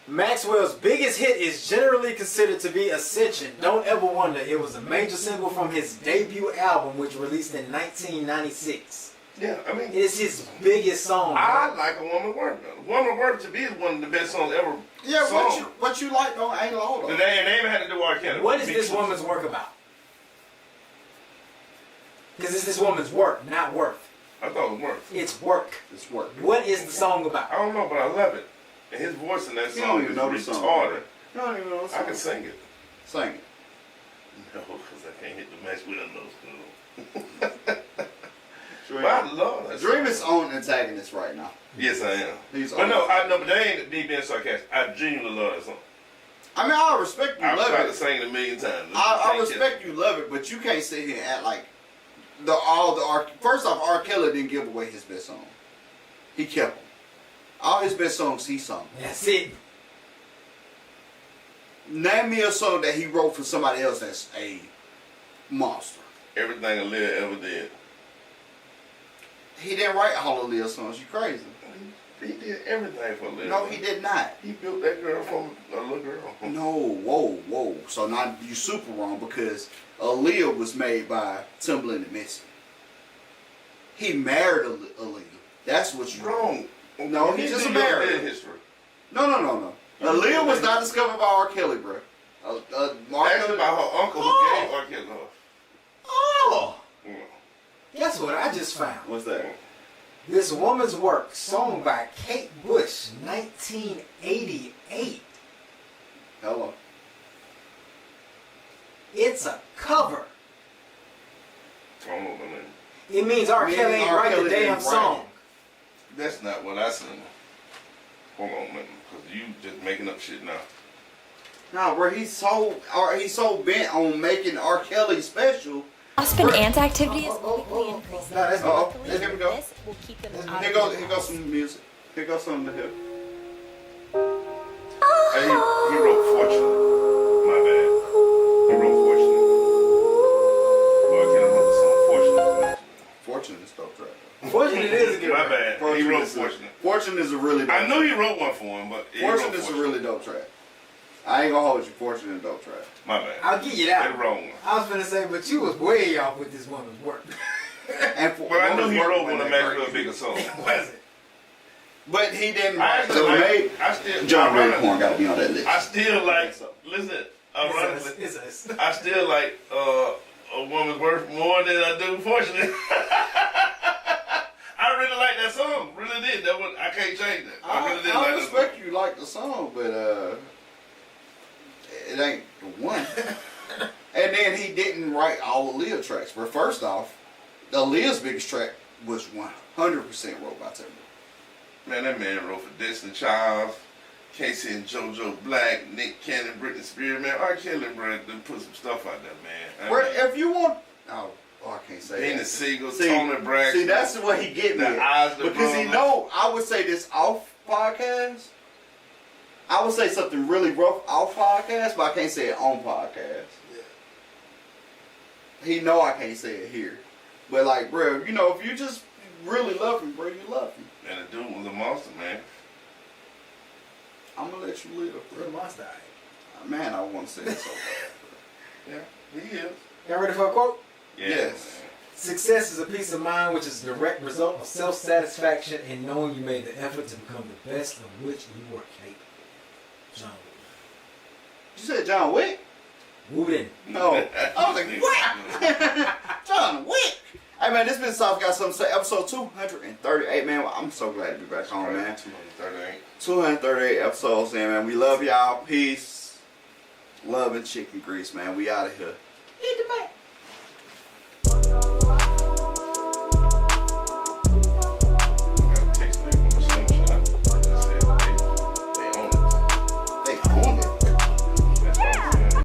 Maxwell's biggest hit is generally considered to be Ascension. Don't Ever Wonder. It was a major single from his debut album, which released in 1996. Yeah, I mean, It is his biggest song. I like A Woman's Worth. A Woman's Worth to me is one of the best songs ever. Yeah, sung. what you like though ain't law though. And they even had to do R. Kelly. What is this woman's work about? Because it's this woman's work, not worth. I thought it was Worth. It's work. It's work. What is the song about? I don't know, but I love it. And his voice in that You song don't even is know the song. retarded. You don't even know the song. I can sing it. Sing it. No, because I can't hit the Maxwell notes. Dream. But I love that Dream song. is on antagonist right now. Yes, I am. He's But on. no, but they ain't me being sarcastic. I genuinely love that song. I mean, I respect you I've love tried to it. sing it a million times. I respect you love it, but you can't sit here and act like first off, R. Kelly didn't give away his best song. He kept them. All his best songs he sung. That's it. Name me a song that he wrote for somebody else that's a monster. Everything Aaliyah ever did. He didn't write all of Leah's songs. You crazy? He did everything for Aaliyah. No, he did not. He built that girl from a little girl. No, whoa. So now you super wrong because Aaliyah was made by Timbaland and Missy. He married Aaliyah. That's what's wrong. No, You he's need just to a do your married. history. No. Aaliyah was not discovered by R. Kelly, bro. R. Ask about her uncle who gave R. Kelly her. Oh! Mm. Guess what I just found? What's that? This Woman's Work, song by Kate Bush, 1988. Hello. It's a cover. I don't know what that means. It means R. Kelly ain't R. write Kelly the damn didn't write song. it. That's not what I seen. Hold on a minute, because you just making up shit now. Nah, bro, he's so bent on making R. Kelly special. Aspen ant activity is quickly increasing. No, that's Uh-oh. Luckily, Here we go. this will keep them out Here of goes some music. Here goes something to hear. Hey, he wrote Fortunate. My bad. He wrote Fortunate. Well, I can't remember the song Fortunate. Fortune is dope track. Unfortunately, it is a good My one. bad. He wrote Fortunate. Fortune is a really dope I knew he wrote one for him, but he Fortune wrote is a really dope track. I ain't gonna hold you. Fortune is a dope track. My bad. I'll give you They're that. the wrong one. I was finna say, but you was way off with this woman's work. And But I knew he wrote one of that Maxwell's great. biggest songs. Was it? But he didn't I write actually the like, made. I still, John ironically, Redcorn gotta be on that list. I still like, So. listen, It's ironically, us. I still like A Woman's Worth more than I do Fortunate. I I really like that song. Really did. That was, I can't change that. I really did I like that song. respect you like the song, but it ain't the one. And then he didn't write all the Aaliyah tracks. But first off, the Aaliyah's biggest track was 100% wrote by Timberlake. Man, that man wrote for Destiny Child, Casey and JoJo Black, Nick Cannon, Britney Spears. Man, R. Kelly, bro, done put some stuff out there, man. Where, if you want, oh, I can't say Benny that. Siegel, Tony Braxton. See, that's what he get me The at. eyes that Because he run. know I would say this off podcast. I would say something really rough off podcast, but I can't say it on podcast. He know I can't say it here. But like, bro, you know, if you just really love him, bro, you love him. And the dude was a monster, man. I'm gonna let you live, Real bro. monster. Man, I want to say it so bad. Yeah, he is. Y'all ready for a quote? Yeah. Yes. Success is a peace of mind which is a direct result of self-satisfaction and knowing you made the effort to become the best of which you were capable. John You said John Wick? Wooden. No. I was like, what? John Wick. Hey man, this been Soft Got Something to Say, episode 238, man. I'm so glad to be back home, man. 238. 238 episodes in, man. We love y'all. Peace. Love and chicken grease, man. We out of here. Hit the back.